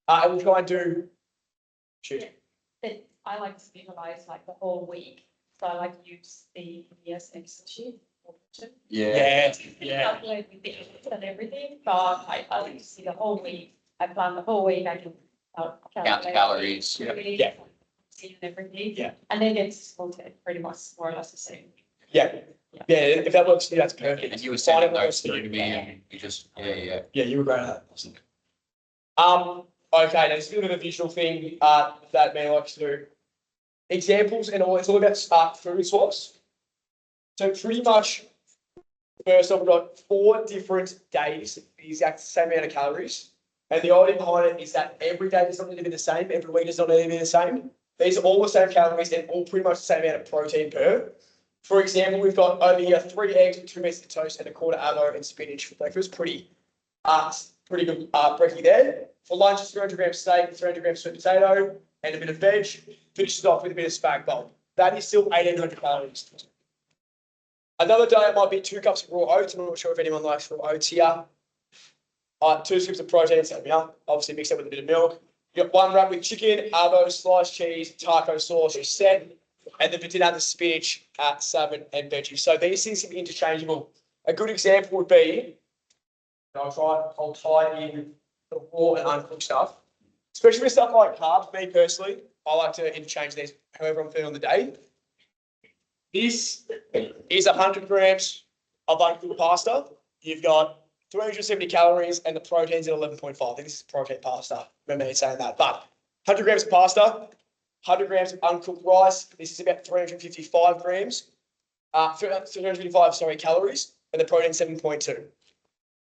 And we'll try and do, that I like to visualize like the whole week. So I like to use the Excel sheet. Yeah, yeah. Calculate with the hours and everything, but I like to see the whole week. I plan the whole week, I can calculate. calories, yeah. Yeah. See and everything. Yeah. And then it's pretty much more or less the same. Yeah, yeah, if that works for you, that's perfect. And you were Find sending it what those works for through to you. me and you just, yeah. Yeah, you were great at that. Okay, now this is a bit of a visual thing, that man likes to do. Examples and all, it's all about, food source. So pretty much, first off, we've got 4 different days, the exact same amount of calories. And the idea behind it is that every day does not need to be the same, every week does not need to be the same. These are all the same calories and all pretty much the same amount of protein per. For example, we've got over here 3 eggs, 2 pieces of toast, and a quarter avo and spinach for breakfast. Pretty good brekkie there. For lunch, it's 300 grams steak, 300 grams sweet potato, and a bit of veg. Finishes off with a bit of spag bol. That is still 1,800 calories. Another day it might be 2 cups of raw oats. I'm not sure if anyone likes raw oats here. 2 scoops of protein, same here. Obviously mixed up with a bit of milk. You got 1 wrap with chicken, avo, sliced cheese, taco sauce, you're set. And then for dinner, the spinach, salmon, and veggies. So these things can be interchangeable. A good example would be, I'll tie in the raw and uncooked stuff. Especially with stuff like carbs, me personally, I like to interchange these however I'm feeling on the day. This is 100 grams of uncooked pasta. You've got 370 calories and the protein's at 11.5. I think this is protein pasta. Remember me saying that. But 100 grams of pasta, 100 grams of uncooked rice. This is about 355 grams. 355, calories, and the protein 7.2.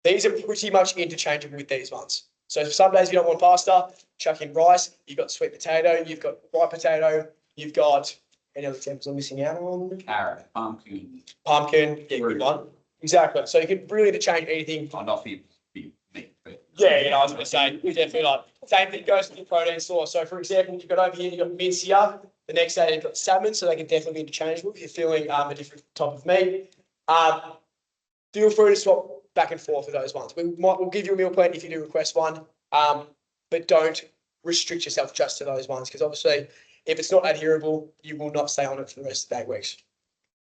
These are pretty much interchangeable with these ones. So some days you don't want pasta, chuck in rice. You've got sweet potato, you've got white potato, you've got any other examples I'm missing out on? Carrot, pumpkin, Pumpkin, yeah, good one. Exactly. So you can really interchange anything. oh, not for meat, but. Yeah, I was going to say, definitely not. Same thing goes with your protein source. So for example, you've got over here, you've got mince here. The next day you've got salmon, so they can definitely be interchangeable if you're feeling a different type of meat. Feel free to swap back and forth with those ones. We'll give you a meal plan if you do request one, but don't restrict yourself just to those ones, because obviously if it's not adherable, you will not stay on it for the rest of the 8 weeks.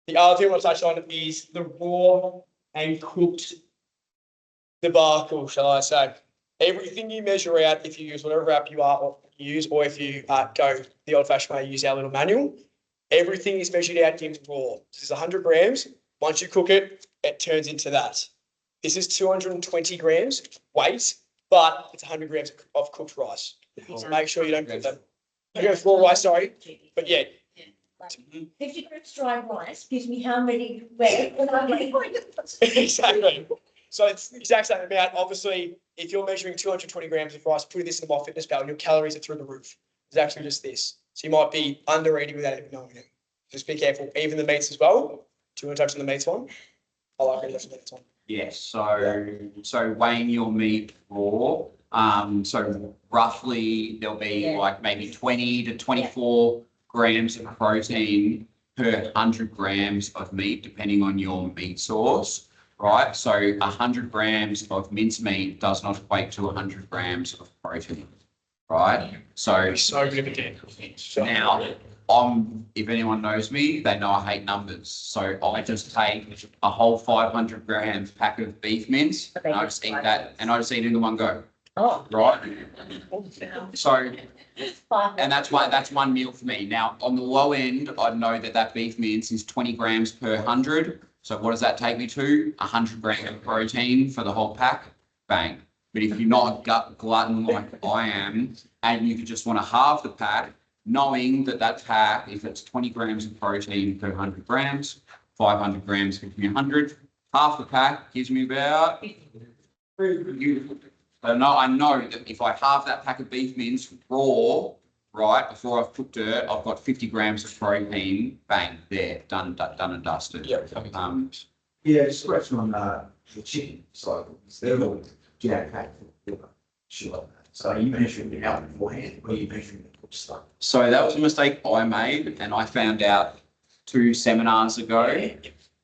The other thing I want to touch on is the raw and cooked debacle, shall I say. Everything you measure out, if you use whatever app you are or use, or if you go the old-fashioned way, use our little manual, everything is measured out in raw. This is 100 grams. Once you cook it, it turns into that. This is 220 grams weight, but it's 100 grams of cooked rice. So make sure you don't put them. You go raw rice, sorry, but yeah. 50 grams dry rice gives me how many wet? And I'm like, Exactly. So it's the exact same amount. Obviously, if you're measuring 220 grams of rice, put this in the MyFitnessPal, your calories are through the roof. It's actually just this. So you might be under eating without even knowing it. Just be careful. Even the meats as well. Do you want to touch on the meats one? I like it. Definitely the meats one. Yes, so weighing your meat raw, so roughly there'll be Yeah. like maybe 20 to 24 grams of protein per 100 grams of meat, depending on your meat source, right? So 100 grams of mincemeat does not equate to 100 grams of protein, right? So So good of a dip. now, if anyone knows me, they know I hate numbers. So I just take a whole 500 grams pack of beef mince and I just eat that and I just eat it in one go, oh, right? So, fine. and that's one meal for me. Now, on the low end, I know that beef mince is 20 grams per 100. So what does that take me to? 100 grams of protein for the whole pack, bang. But if you're not a glutton like I am, and you just want to halve the pack, knowing that pack, if it's 20 grams of protein per 100 grams, 500 grams gives me 100. Half the pack gives me about. So I know that if I halve that pack of beef mince raw, right, before I've cooked it, I've got 50 grams of protein. Bang, there, done and dusted. Yeah. Yeah, just a question on the chicken. So instead of jam-packed, sure. So are you measuring it out beforehand, or are you measuring the cooked stuff? So that was a mistake I made, and I found out 2 seminars ago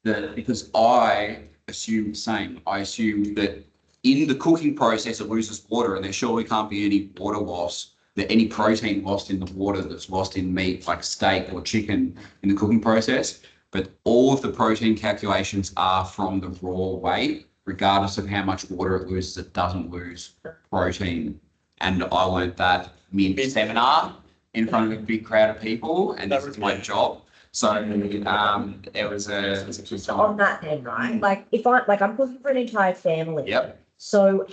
that because I assumed the same. I assumed that in the cooking process it loses water, and there surely can't be any water loss that any protein lost in the water that's lost in meat, like steak or chicken in the cooking process. But all of the protein calculations are from the raw weight, regardless of how much water it loses, it doesn't lose protein. And I learned that mid-seminar in front of a big crowd of people, and this is my job. So it was So on that then, right, like if I'm cooking for an entire family. Yep. So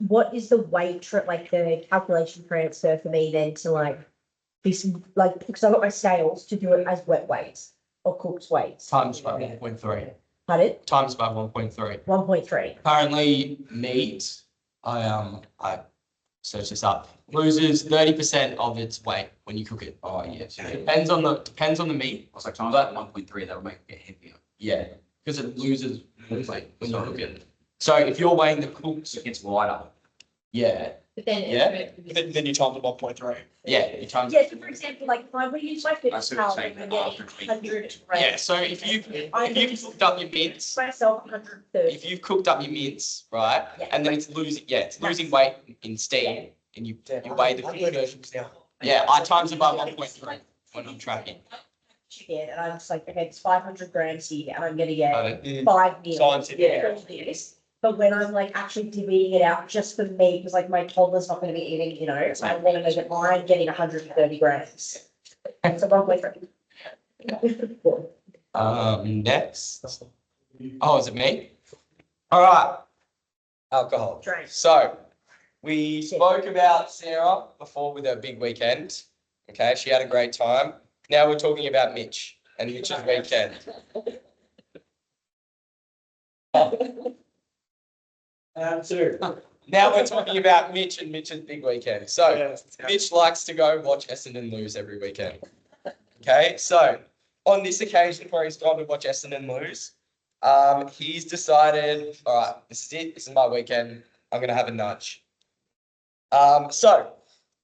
what is the like the calculation transfer for me then to like this, like, because I've got my scales to do it as wet weights or cooked weights. Times by 1.3. Pardon? Times by 1.3. 1.3. Currently, meat, I searched this up, loses 30% of its weight when you cook it. Oh, yes. Depends on the meat. I was like, times that 1.3, that would make it heavier. Yeah, because it loses weight when you cook it. So if you're weighing the cooked, It gets lighter. yeah, But then. Yeah. Then you times it 1.3. yeah, you times. Yeah, so for example, like if I were to use my I fitness see what pal, you're I'm saying, getting after 100 Yeah, grams. so if you've cooked up your mince, Myself 130. if you've cooked up your mince, right, Yeah. and then it's losing weight in steam, and you weigh the cooked version. Yeah, I times it by 1.3 when I'm tracking. Chicken, and I'm just like, okay, it's 500 grams here, and I'm gonna get Got 5 meals. Scientific. for this. But when I'm like actually divvying it out just for me, because like my toddler's not gonna be eating, you know, so I'm gonna make it, I'm getting 130 grams. And so 1.3. Next. Oh, is it me? All right. Alcohol. Drink. So we spoke about Sarah before with her big weekend. Okay, she had a great time. Now we're talking about Mitch and Mitch's weekend. Now we're talking about Mitch and Mitch's big weekend. So Mitch likes to go watch Essendon lose every weekend. Okay, so on this occasion where he's gone to watch Essendon lose, he's decided, all right, this is it. This is my weekend. I'm gonna have a nudge. So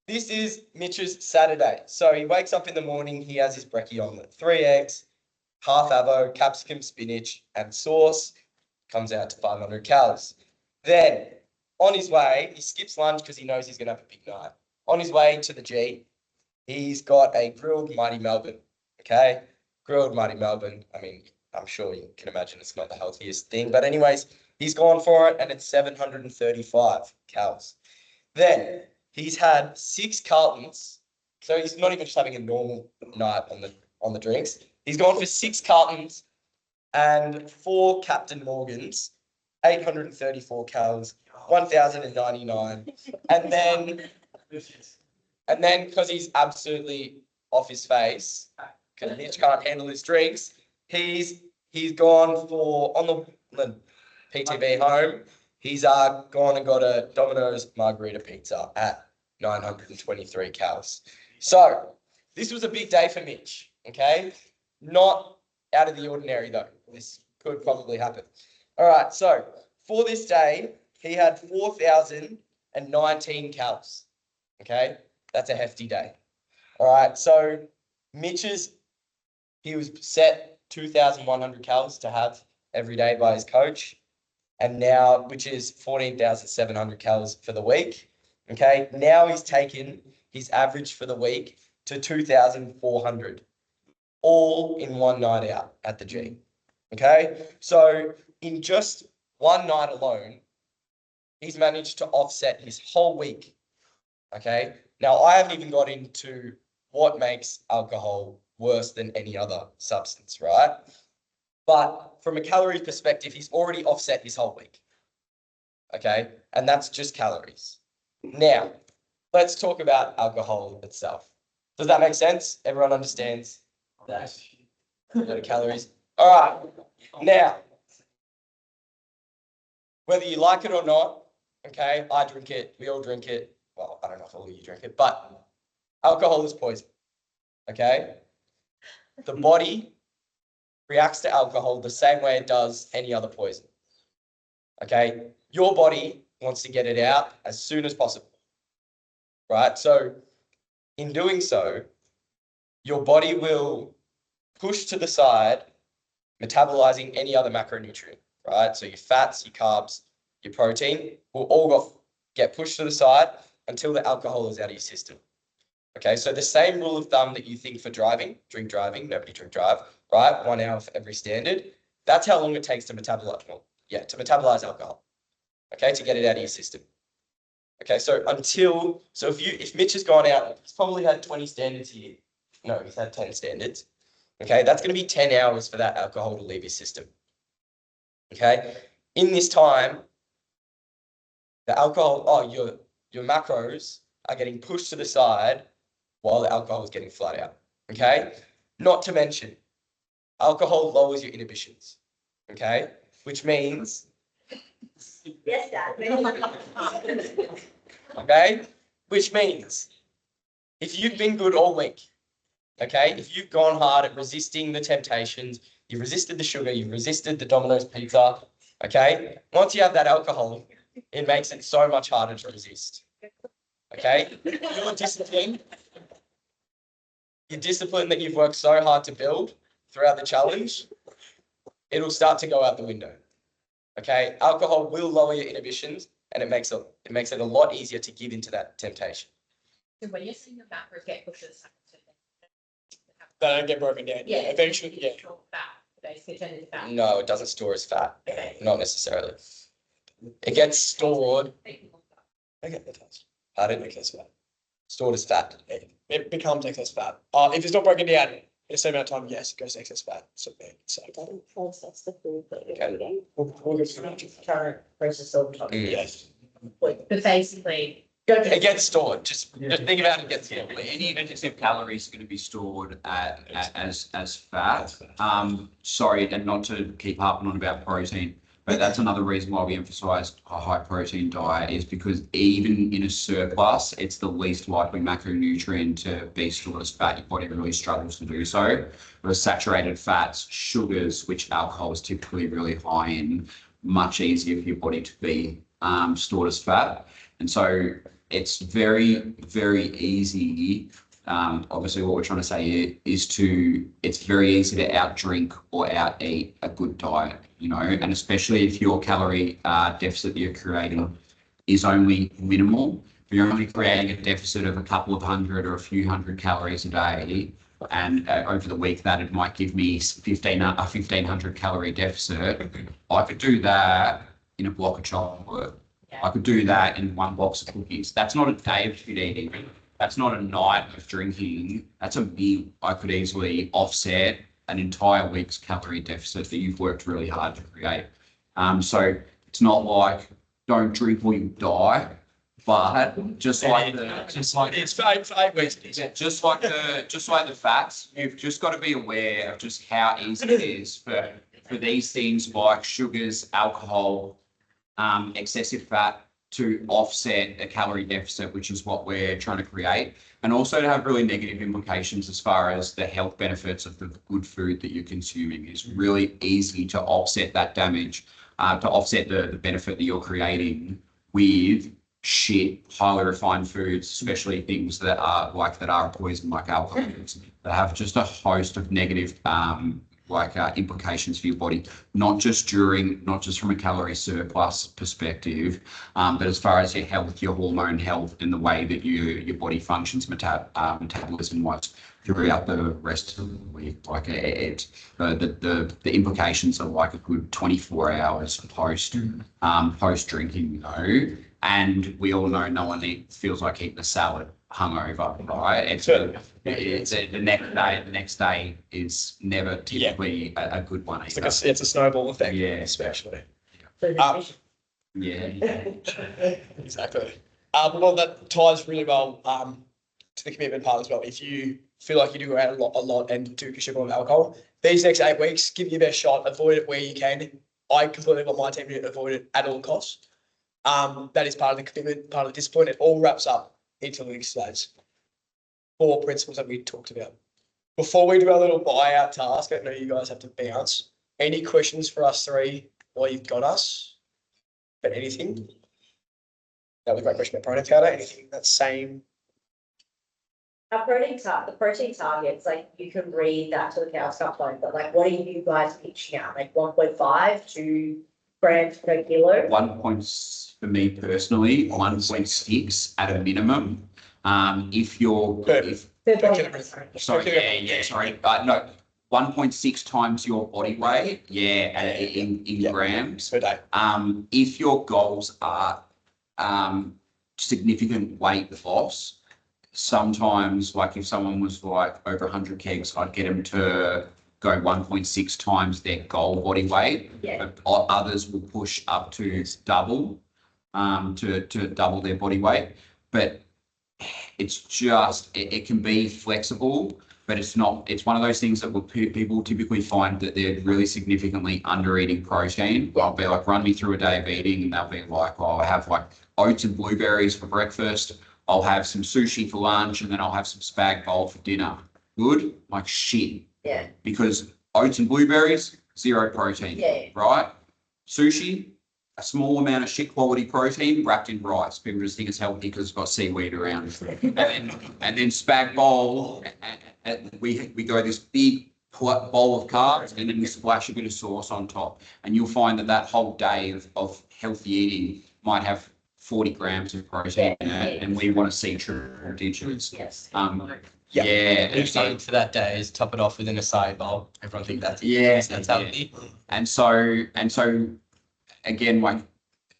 this is Mitch's Saturday. So he wakes up in the morning. He has his brekkie omelette, 3 eggs, half avo, capsicum, spinach, and sauce. Comes out to 500 calories. Then on his way, he skips lunch because he knows he's gonna have a big night. On his way to the G, he's got a grilled Mighty Melbourne. Okay, grilled Mighty Melbourne. I mean, I'm sure you can imagine it's not the healthiest thing, but anyways, he's gone for it, and it's 735 calories. Then he's had 6 Carltons, so he's not even just having a normal night on the drinks. He's gone for 6 Carltons and 4 Captain Morgans, 834 calories, 1,099, and then because he's absolutely off his face, because Mitch can't handle his drinks, he's gone for on the PTV home. He's gone and got a Domino's margarita pizza at 923 calories. So this was a big day for Mitch. Okay, not out of the ordinary though. This could probably happen. All right, so for this day, he had 4,019 calories. Okay, that's a hefty day. All right, so he was set 2,100 calories to have every day by his coach, and now, which is 14,700 calories for the week. Okay, now he's taken his average for the week to 2,400, all in one night out at the G. Okay, so in just one night alone, he's managed to offset his whole week. Okay, now I haven't even got into what makes alcohol worse than any other substance, right? But from a calorie perspective, he's already offset his whole week. Okay, and that's just calories. Now, let's talk about alcohol itself. Does that make sense? Everyone understands that? The calories. All right, now, whether you like it or not, okay, I drink it, we all drink it. Well, I don't know if all of you drink it, but alcohol is poison, okay? The body reacts to alcohol the same way it does any other poison, okay? Your body wants to get it out as soon as possible, right? So in doing so, your body will push to the side, metabolizing any other macronutrient, right? So your fats, your carbs, your protein will all get pushed to the side until the alcohol is out of your system. Okay, so the same rule of thumb that you think for driving, drink driving, nobody drink drive, right? 1 hour for every standard. That's how long it takes to metabolize, to metabolize alcohol. Okay, to get it out of your system. Okay, so if Mitch has gone out, he's probably had 20 standards here. No, he's had 10 standards. Okay, that's going to be 10 hours for that alcohol to leave his system. Okay, in this time, the alcohol, your macros are getting pushed to the side while the alcohol is getting flat out. Okay, not to mention, alcohol lowers your inhibitions. Okay, which means, Yes, Dad. okay, which means if you've been good all week, okay, if you've gone hard at resisting the temptations, you've resisted the sugar, you've resisted the Domino's pizza, okay, once you have that alcohol, it makes it so much harder to resist. Okay, your discipline that you've worked so hard to build throughout the challenge, it'll start to go out the window. Okay, alcohol will lower your inhibitions, and it makes it a lot easier to give into that temptation. So when you're seeing the macros get pushed to the side, They don't get broken down. yeah, Eventually, yeah. Basically turn into fat. No, it doesn't store as fat, Okay. not necessarily. It gets stored. Okay, that does. Pardon? Excess fat. Stored as fat. It becomes excess fat. If it's not broken down in a certain amount of time, yes, it goes to excess fat. So, Process the food that you're Okay. eating. we'll get to that. Trying to process all the time. Yes. But basically, It gets stored. Just think about it. It gets stored. Any excessive calories are going to be stored as fat. Sorry, and not to keep harping on about protein, but that's another reason why we emphasize a high protein diet is because even in a surplus, it's the least likely macronutrient to be stored as fat. Your body really struggles to do so. Whereas saturated fats, sugars, which alcohol is typically really high in, much easier for your body to be stored as fat. And so it's very, very easy. Obviously, what we're trying to say here is it's very easy to outdrink or outeat a good diet, and especially if your calorie deficit that you're creating is only minimal. If you're only creating a deficit of a couple of hundred or a few hundred calories a day, and over the week that it might give me 1,500 calorie deficit, I could do that in a block of chocolate. I could do that in one box of cookies. That's not a day of food eating. That's not a night of drinking. That's a meal. I could easily offset an entire week's calorie deficit that you've worked really hard to create. So it's not like don't drink or you die, but just like It's 8 weeks. just like the fats, you've just got to be aware of just how easy it is for these things like sugars, alcohol, excessive fat to offset a calorie deficit, which is what we're trying to create, and also to have really negative implications as far as the health benefits of the good food that you're consuming. It's really easy to offset that damage, to offset the benefit that you're creating with shit, highly refined foods, especially things that are poison like alcohol, that have just a host of negative implications for your body, not just from a calorie surplus perspective, but as far as your health, your hormone health, and the way that your body functions metabolism wise throughout the rest of the week. The implications are like a good 24 hours post drinking, and we all know no one feels like eating a salad hungover, right? The next day is never typically a good one either. It's a snowball effect. Yeah. Especially. Yeah. Exactly. Well, that ties really well to the commitment part as well. If you feel like you do go out a lot and do consume a lot of alcohol, these next 8 weeks, give it your best shot. Avoid it where you can. I completely want my team to avoid it at all costs. That is part of the commitment, part of the discipline. It all wraps up into those 4 principles that we talked about. Before we do our little buyout task, I know you guys have to bounce. Any questions for us three while you've got us? But anything? That was a great question about protein powder. Anything that same? Our the protein targets, like you can read that to the cows come home, but like what are you guys pitching out? Like 1.5 to grams per kilo? 1 point for me personally, 1.6 at a minimum. If you're, if, Third body Okay. weight, sorry. sorry, sorry, no, 1.6 times your body weight, in Yeah. grams. Per day. If your goals are, significant weight loss, sometimes like if someone was like over 100 kegs, I'd get them to go 1.6 times their goal body weight. Yeah. But others will push up to double, to double their body weight. But it's just, it can be flexible, but it's not, it's one of those things that people typically find that they're really significantly under eating protein. I'll be like, run me through a day of eating, and they'll be like, oh, I have like oats and blueberries for breakfast. I'll have some sushi for lunch, and then I'll have some spag bowl for dinner. Good? Like shit. Yeah. Because oats and blueberries, zero protein. Yeah. Right? Sushi, a small amount of shit quality protein wrapped in rice. People just think it's healthy because it's got seaweed around. and then spag bowl, and we go this big bowl of carbs, and then we splash a bit of sauce on top. And you'll find that whole day of healthy eating might have 40 grams of protein in it, and we want to see triple digits. Yes. Yeah. And something for that day is top it off with an acai bowl. Everyone think that's that's healthy. And so again, like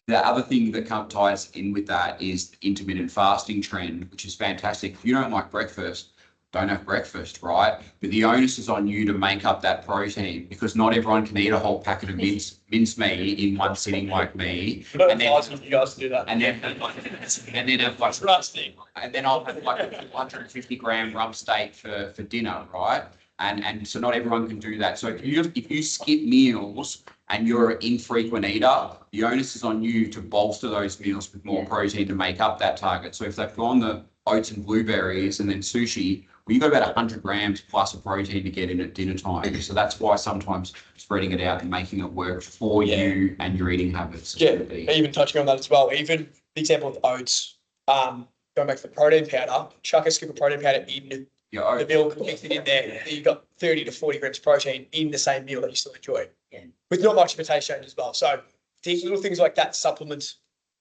the other thing that ties in with that is the intermittent fasting trend, which is fantastic. If you don't like breakfast, don't have breakfast, right? But the onus is on you to make up that protein, because not everyone can eat a whole packet of mincemeat in one sitting like me. But And then- advise you guys to do that. And then have like, Trusting. and then I'll have like a 250 gram rump steak for dinner, right? And so not everyone can do that. So if you skip meals and you're an infrequent eater, the onus is on you to bolster those meals with more protein to make up that target. So if they've gone the oats and blueberries and then sushi, well, you got about 100 grams plus of protein to get in at dinner time. So that's why sometimes spreading it out and making it work for you and your eating habits. Yeah, even touching on that as well, even the example of oats, going back to the protein powder, chuck a scoop of protein powder in Your the milk, mix it in there, then you've got 30 to 40 grams of protein in the same meal that you still enjoy. Yeah. With not much of a taste change as well. So little things like that supplement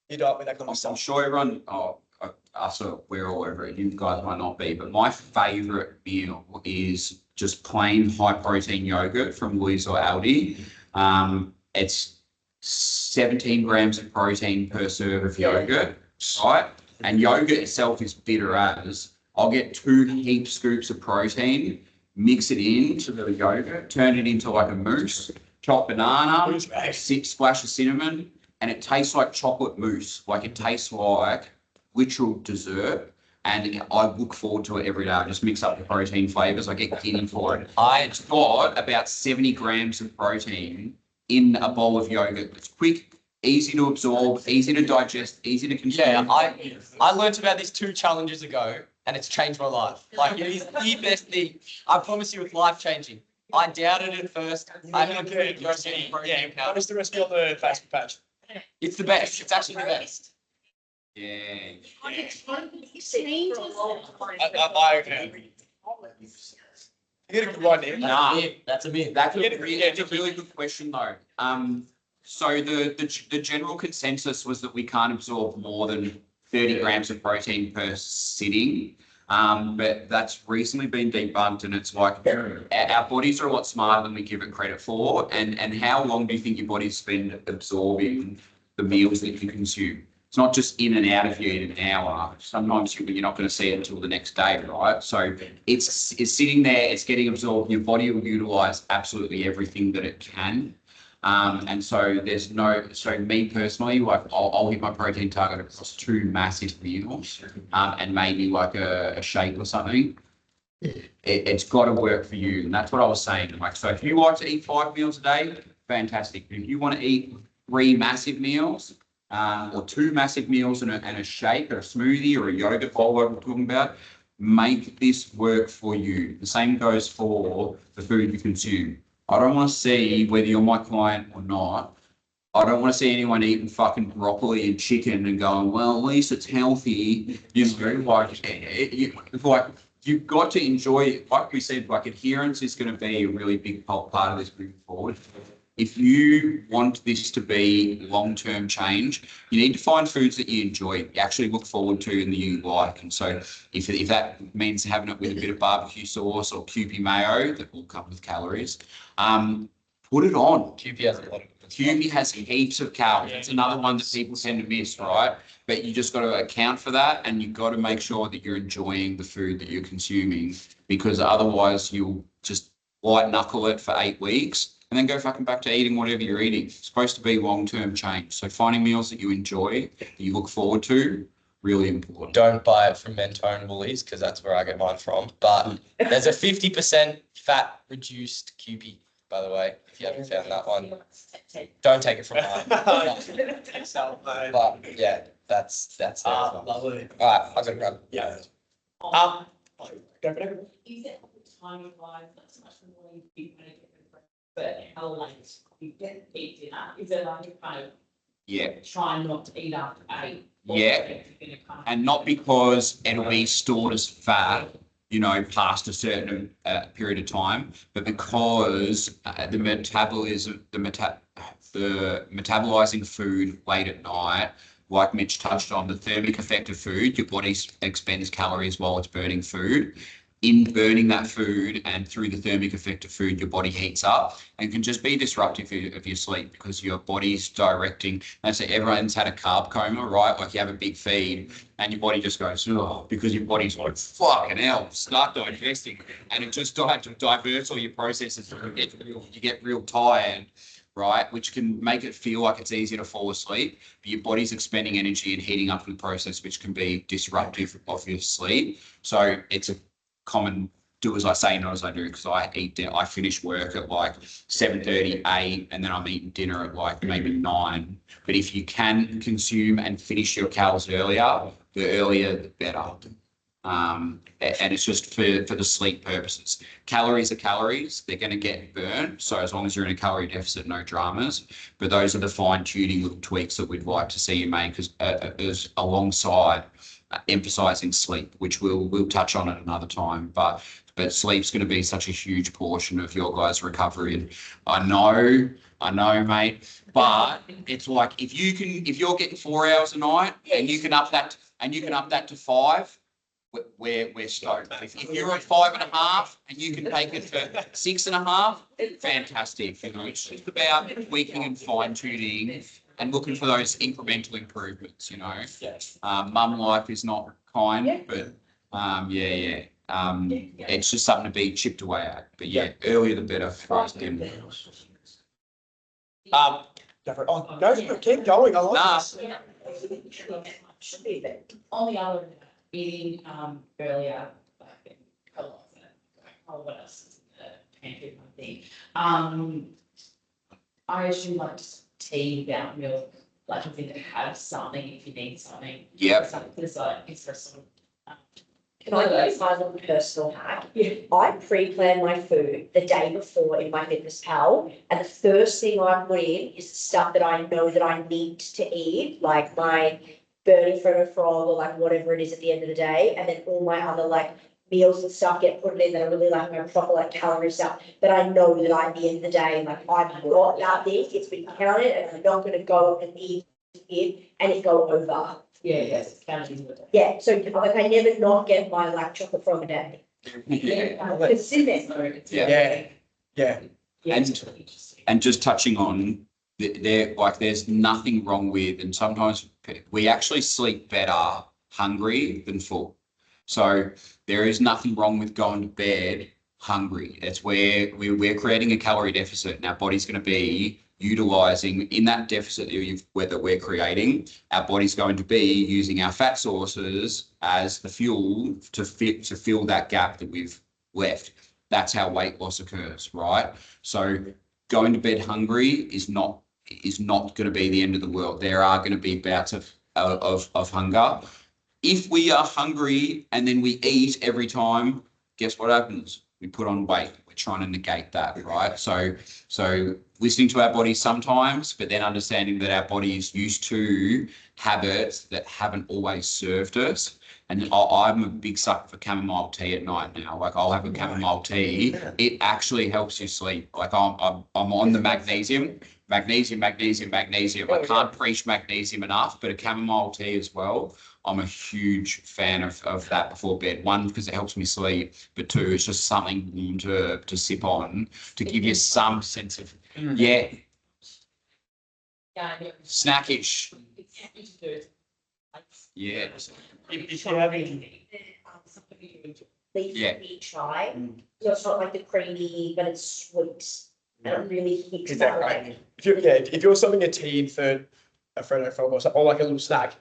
your diet with that kind of I'm stuff. sure everyone, us, we're all over it. You guys might not be, but my favourite meal is just plain high protein yogurt from Louise or Aldi. It's 17 grams of protein per serve of yogurt, right? And yogurt itself is bitter as. I'll get 2 heap scoops of protein, mix it into the yogurt, turn it into like a mousse, chop banana, splash of cinnamon, and it tastes like chocolate mousse. Like it tastes like literal dessert. And I look forward to it every day. I just mix up the protein flavors. I get giddy for it. It's got about 70 grams of protein in a bowl of yogurt. It's quick, easy to absorb, easy to digest, easy to consume. Yeah, I learned about this 2 challenges ago, and it's changed my life. Like, it is the best thing. I promise you, it's life changing. I doubted it first. I haven't included your protein powder. Post the recipe on the Facebook page. It's the best. It's actually the best. Yeah. I agree. You get a good one there. Nah. That's a myth. That's Yeah, it's a really good question though. So the general consensus was that we can't absorb more than 30 grams of protein per sitting. But that's recently been debunked, and it's like our bodies are a lot smarter than we give it credit for. And how long do you think your body spend absorbing the meals that you consume? It's not just in and out of you in an hour. Sometimes you're not going to see it until the next day, right? So it's sitting there, it's getting absorbed. Your body will utilize absolutely everything that it can. And so so me personally, like I'll hit my protein target across 2 massive meals, and maybe like a shake or something. It's got to work for you. And that's what I was saying. Like, so if you like to eat 5 meals a day, fantastic. If you want to eat 3 massive meals, or 2 massive meals and a shake or a smoothie or a yogurt bowl, like we're talking about, make this work for you. The same goes for the food you consume. I don't want to see, whether you're my client or not, I don't want to see anyone eating fucking broccoli and chicken and going, well, at least it's healthy. You know, like you've got to enjoy it. Like we said, like adherence is going to be a really big part of this moving forward. if you want this to be long-term change, you need to find foods that you enjoy, you actually look forward to and that you like. And so if that means having it with a bit of barbecue sauce or Kewpie mayo that will come with calories, put it on. QP has a lot of. Kewpie has heaps of calories. It's another one that people tend to miss, right? But you just got to account for that, and you've got to make sure that you're enjoying the food that you're consuming, because otherwise you'll just white knuckle it for 8 weeks and then go fucking back to eating whatever you're eating. It's supposed to be long-term change. So finding meals that you enjoy, that you look forward to, really important. Don't buy it from Mentone Woolies because that's where I get mine from. But there's a 50% fat reduced QP, by the way, if you haven't found that one. Don't take it from mine. But yeah, that's there as well. Lovely. All right, I'll go grab. Yeah. Go for it. Is it timing wise, not so much the morning, you kind of get the breakfast, but how late you get eat dinner? Is it like you kind of Yeah. try not to eat after 8? Or Yeah. if you're gonna kind of- And not because it'll be stored as fat, you know, past a certain period of time, but because the metabolizing food late at night, like Mitch touched on, the thermic effect of food, your body expends calories while it's burning food. In burning that food and through the thermic effect of food, your body heats up and can just be disruptive of your sleep because your body's directing. And so everyone's had a carb coma, right? Like you have a big feed and your body just goes, oh, because your body's like, fucking hell, start digesting. And it just diverts all your processes. You get real tired, right? Which can make it feel like it's easier to fall asleep, but your body's expending energy and heating up the process, which can be disruptive of your sleep. So it's a common do as I say, not as I do, because I eat dinner. I finish work at like 7:30, 8, and then I'm eating dinner at like maybe 9. But if you can consume and finish your calories earlier, the earlier the better. And it's just for the sleep purposes. Calories are calories. They're going to get burned. So as long as you're in a calorie deficit, no dramas. But those are the fine-tuning little tweaks that we'd like to see you make as alongside emphasizing sleep, which we'll touch on at another time. But sleep's going to be such a huge portion of your guys' recovery. And I know, mate. But it's like if you're getting 4 hours a night and you can up that to 5. We're stoked. If you're at 5.5 and you can take it to 6.5, fantastic. You know, it's just about tweaking and fine tuning and looking for those incremental improvements. You know, mum life is not kind, but it's just something to be chipped away at. But earlier the better for us. Go for it. Oh, go for it. Keep going. I like this. Should be, but On the other, eating earlier, like a lot of it, what else is in the pantry kind of thing. I usually like tea without milk, like something to have something if you need something. Yep. It's like extra sort of. can I give my little personal hack? I pre-plan my food the day before in my Fitness Pal, and the first thing I put in is the stuff that I know that I need to eat, like my burning from a frog or like whatever it is at the end of the day, and then all my other like meals and stuff get put in that are really like my proper like calorie stuff that I know that at the end of the day, like I've got that this, it's been counted, and I'm not going to go and eat it and it go over. Yes, it's counting. Yeah, so like I never not get my like chocolate frog a day. It's in there. Yeah. And just touching on there's nothing wrong with, and sometimes we actually sleep better hungry than full. So there is nothing wrong with going to bed hungry. It's where we're creating a calorie deficit, and our body's going to be utilizing in that deficit that we're creating. Our body's going to be using our fat sources as the fuel to fill that gap that we've left. That's how weight loss occurs, right? So going to bed hungry is not going to be the end of the world. There are going to be bouts of hunger. If we are hungry and then we eat every time, guess what happens? We put on weight. We're trying to negate that, right? So listening to our body sometimes, but then understanding that our body is used to habits that haven't always served us. And I'm a big sucker for chamomile tea at night now. Like I'll have a chamomile tea. It actually helps you sleep. Like I'm on the magnesium. I can't preach magnesium enough, but a chamomile tea as well. I'm a huge fan of that before bed. One, because it helps me sleep, but two, it's just something to sip on to give you some sense of, yeah, Yeah, yeah. snackish. It's something to do. Yeah. If you have any, Leaf Yeah. tea chai, so it's not like the creamy, but it's sweet. And it really hits Is that that like, if you're serving a tea in for a Freddo frog or like a little snack,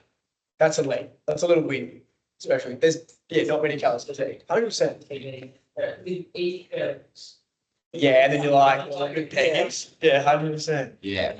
that's a lead. That's a little win. Especially there's not many calories to tea. 100%. Yeah, and then you're like, well, good pennies. Yeah, 100%. Yeah.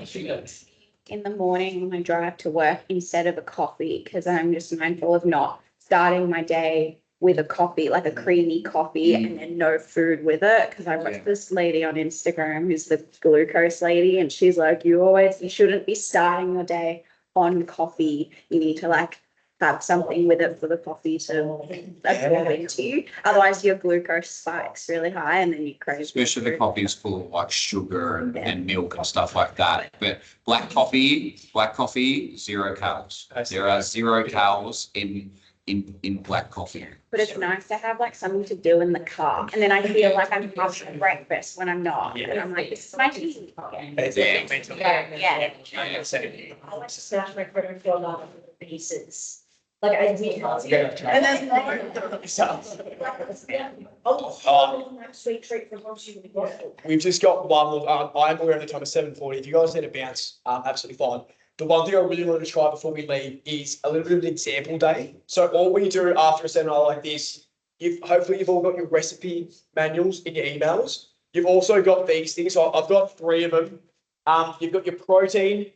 in the morning when I drive to work instead of a coffee because I'm just mindful of not starting my day with a coffee, like a creamy coffee, and then no food with it. Because I watched this lady on Instagram who's the glucose lady, and she's like, you shouldn't be starting your day on coffee. You need to like have something with it for the coffee to absorb into you. Otherwise, your glucose spikes really high, and then you crave. Especially the coffee is full of like sugar and milk and stuff like that. But black coffee, 0 calories. There are 0 calories in black coffee. But it's nice to have like something to do in the car, and then I feel like I'm having breakfast when I'm not. And I'm like, this is my tea. Yeah. I like to smash my Freddo frog up into pieces. Like I do. And there's more. Oh, sweet treat for once you bottle. We've just got one more. I'm aware of the time of 7:40. If you guys need to bounce, absolutely fine. The one thing I really wanted to try before we leave is a little bit of an example day. So all we do after a seminar like this, hopefully you've all got your recipe manuals in your emails. You've also got these things. So I've got 3 of them. You've got your protein,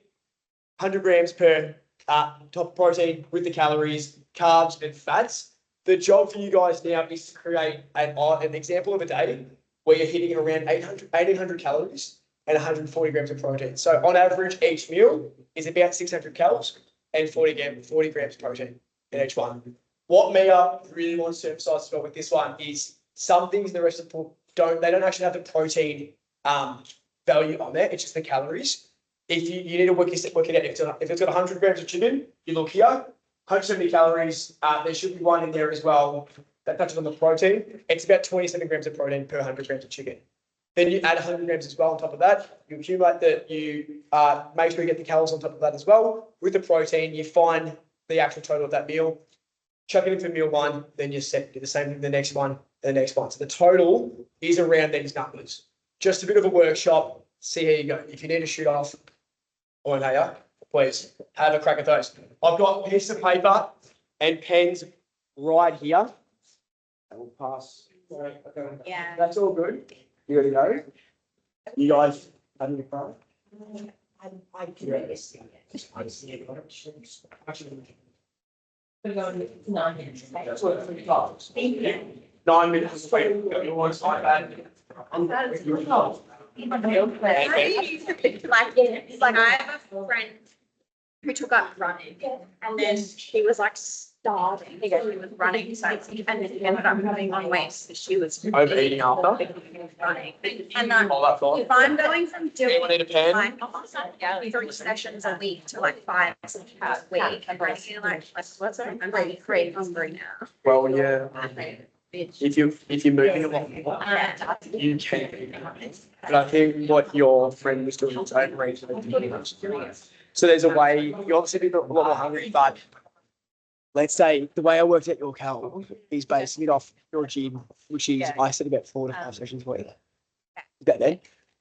100 grams per top protein with the calories, carbs and fats. The job for you guys now is to create an example of a day where you're hitting around 1,800 calories and 140 grams of protein. So on average, each meal is about 600 calories and 40 grams of protein in each one. What Mia really wants to emphasize as well with this one is some things the rest of the book don't actually have the protein value on there. It's just the calories. If you need to work it out, if it's got 100 grams of chicken, you look here, 170 calories. There should be one in there as well that touches on the protein. It's about 27 grams of protein per 100 grams of chicken. Then you add 100 grams as well on top of that. You accumulate that. You make sure you get the calories on top of that as well. With the protein, you find the actual total of that meal. Chuck it in for meal 1, then you do the same thing the next one, and the next one. So the total is around these numbers. Just a bit of a workshop. See how you go. If you need to shoot off, or no, please have a crack at those. I've got a piece of paper and pens right here. I will pass. Yeah. That's all good. You already know. You guys having a cry? I can do this. We're going to 9 minutes. That's what it's got. Thank you. 9 minutes. Wait, you want to start that? Like I have a friend who took up running, and then she was like starving because she was running so much, and then she ended up putting on weight because she was Overeating after? running. And All that for? if I'm going from doing Anyone need a pen? like 3 sessions a week to like 5 a week, I feel like what's it? I'm really pretty hungry now. Well, yeah. If you're moving a lot more, Yeah. you can do that. But I think what your friend was doing was overeating. So there's a way, you obviously be a lot more hungry, but let's say the way I worked out your cal is basing it off your gym, which is, I said about 4 to 5 sessions a week.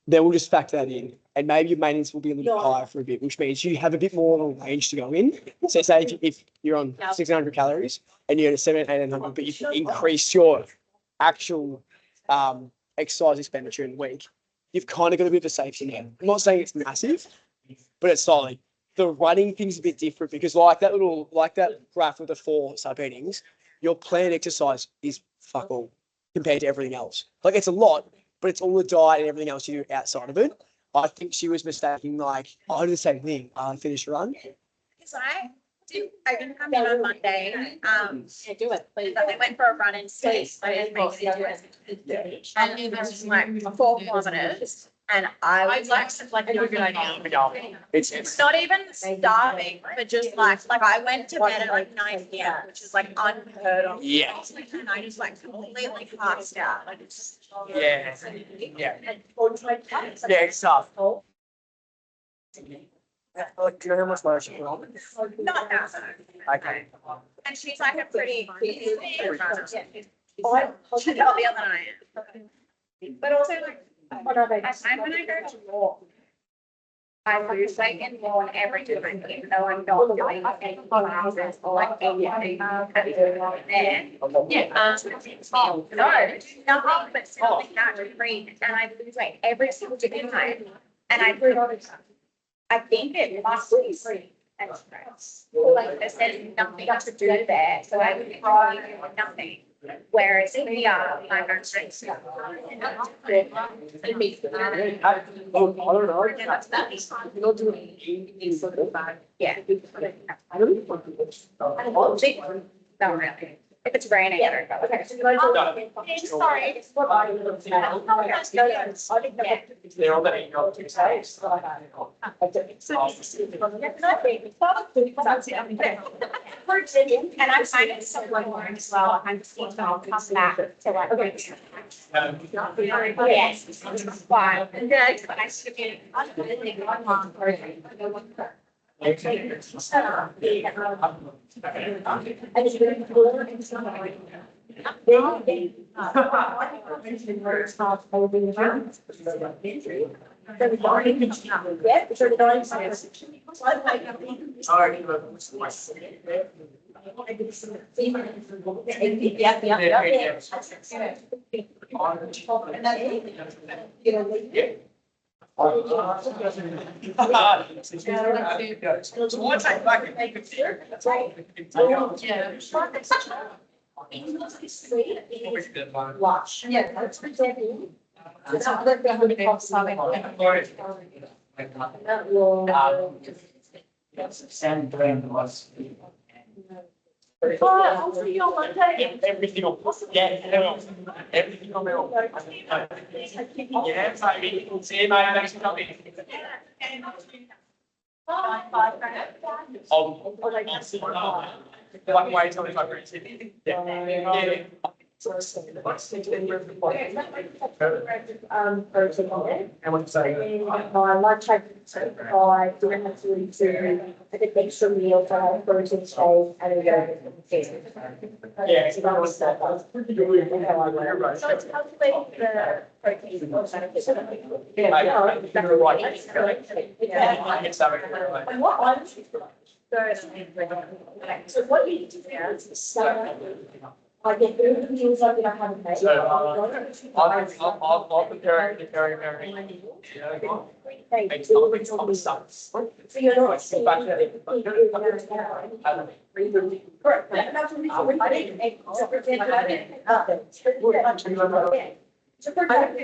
Then we'll just factor that in. And maybe your maintenance will be a little bit higher for a bit, which means you have a bit more of a range to go in. So say if you're on 600 calories and you're at 1,800, but you've increased your actual exercise expenditure in a week, you've kind of got a bit of a safety net. I'm not saying it's massive, but it's solid. The running thing's a bit different because like that graph with the 4 sub-headings, your planned exercise is fuck all compared to everything else. Like it's a lot, but it's all the diet and everything else you do outside of it. I think she was mistaking, like, I do the same thing. Finish run. Because I I didn't come in on Monday, Yeah, do it, please. but we went for a run in States, so I didn't make it into it. And it was like 4 kilometers, and I was like, It's it's not even starving, but just like I went to bed at like 9 p.m., which is like unheard of. Yeah. And I just like completely passed out, like it's. Yeah. Yeah. Yeah, it's tough. Like, do you know how much money she put on? Not that much. Okay. And she's like a pretty fit runner. She felt the other night. But also like, I find when I go to walk, I lose weight in lawn every time, even though I'm not doing any classes or like anything. There. Yeah. No, nothing but something that green, and I lose weight every single time. And I think it must be free and stress. Like there's nothing to do there, so I would probably do nothing. Whereas here, I'm actually. You're doing Yeah. Not really. If it's raining, I don't go. Okay, so you guys. Sorry. It's what I would have said. I didn't know. They're all letting you go to space. And I find it so rewarding as well. I'm seeing them come back to like. Yes, it's fine. And then when I skip in, I'm going to think one long person. And it's really cool and stuff like that. Then it's not holding around. So the dying, yeah, so the dying science. So what's that back and make it here? That's right. Lush. Yeah, that's for example. It's not like they're going to cost something. That will. Sam Brand was. I'll see you on Monday. Everything on, everything on there. Yeah, maybe, see you, mate, thanks for coming. One way, 25 minutes. Yeah. Protein on it. And what you say? And my lunch I didn't have to eat food. I did extra meal for a protein shake and a yogurt. Yeah. So that was that. So it's calculating the protein. And what I was. So what you do now is start. I get all the meals I haven't made. So, I'll prepare. So you're not saying. Correct. That's what I didn't. So pretend I didn't. So pretend.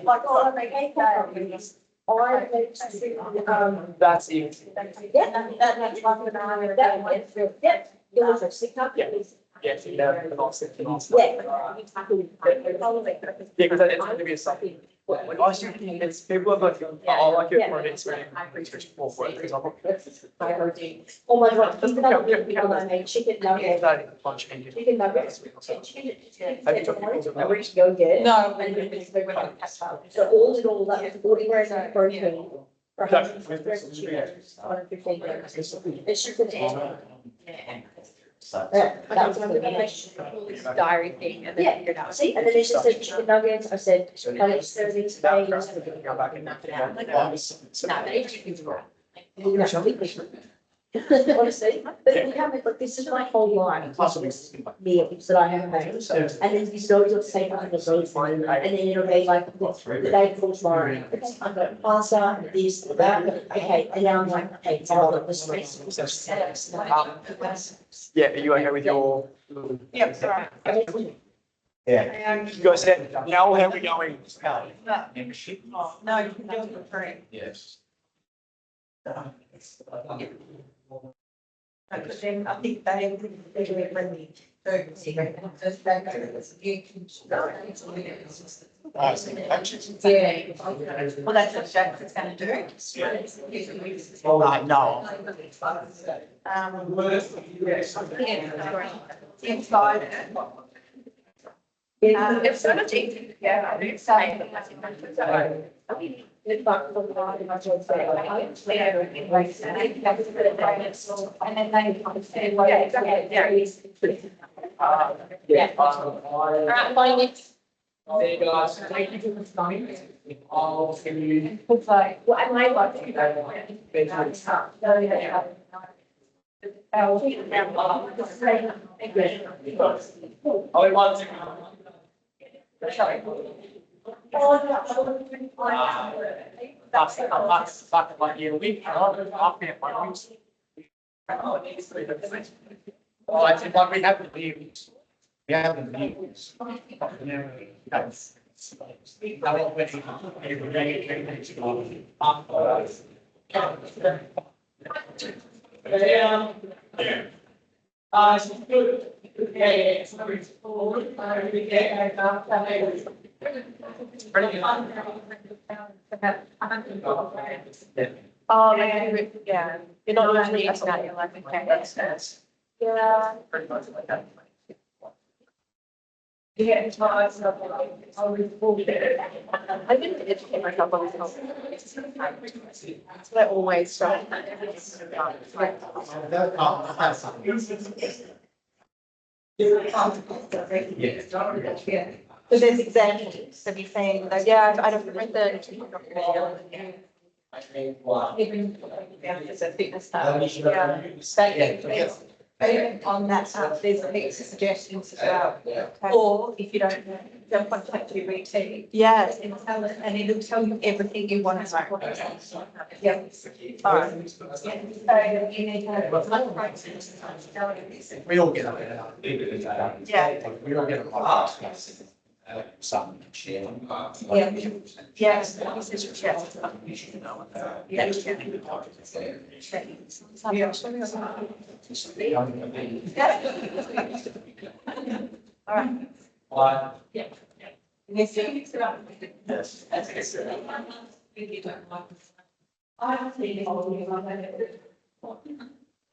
Like, oh, I make egg carrots. I make to, That's easy. yeah, that's like an hour a day. Yeah, you also sick up. Yes, you know, the last thing. Yeah. Yeah, because it's going to be a something. Like I see it's people are like, I like it for an experience for it, for example. Oh my God, even though I made chicken nuggets. Chicken nuggets. I reached to go get it. No. So all in all, that was 40 grams of protein. For 100 grams of chicken, 115 grams. It's just an egg. That was my Diary thing and then Yeah, figured out. see, and then it's just said chicken nuggets, I said, how much serving today? Honestly, but we have it, like, this is my whole life, this meals that I have made. And then these notes will say something that goes fine, and then it'll be like, the day before tomorrow, I've got pasta, and this, and that, okay, and now I'm like, okay, it's all of this. Yeah, are you okay with your? Yeah, sorry. Yeah. You guys said, now how are we going? No, you can do it for free. Yes. Because then I think they're really friendly. Just back to this. Yeah. Well, that's what Jack is gonna do. No. Inside. It's sort of easy, yeah, it's saying. And then they. Yeah. Alright, bye, Nick. There you guys. Thank you for the time. I'll see you. It's like, Well, and I like to Only one second. That's fucking like you. We can't have one week. Oh, I think what we have to do. We have to do. That's. Oh, yeah, you're not usually asking out your life, okay? Yeah. Yeah, it's hard. I didn't educate myself on this. So I always try. So there's examples of you saying, like, yeah, I don't read the. Even as a fitness stuff. Yeah. On that, there's heaps of suggestions as well. Or if you don't know, they'll contact you BT. Yeah. And it'll tell you everything you want to know. Yeah. All right. So you need to have. We all get it. Yeah. We all get it. Some share. Yeah. Yes. All right. Why? Yeah. Yes. I think.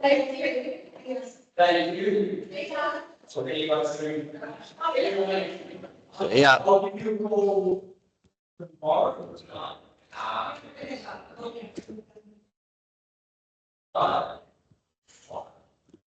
Thank you. So there you go. Yeah. I'll give you a call tomorrow.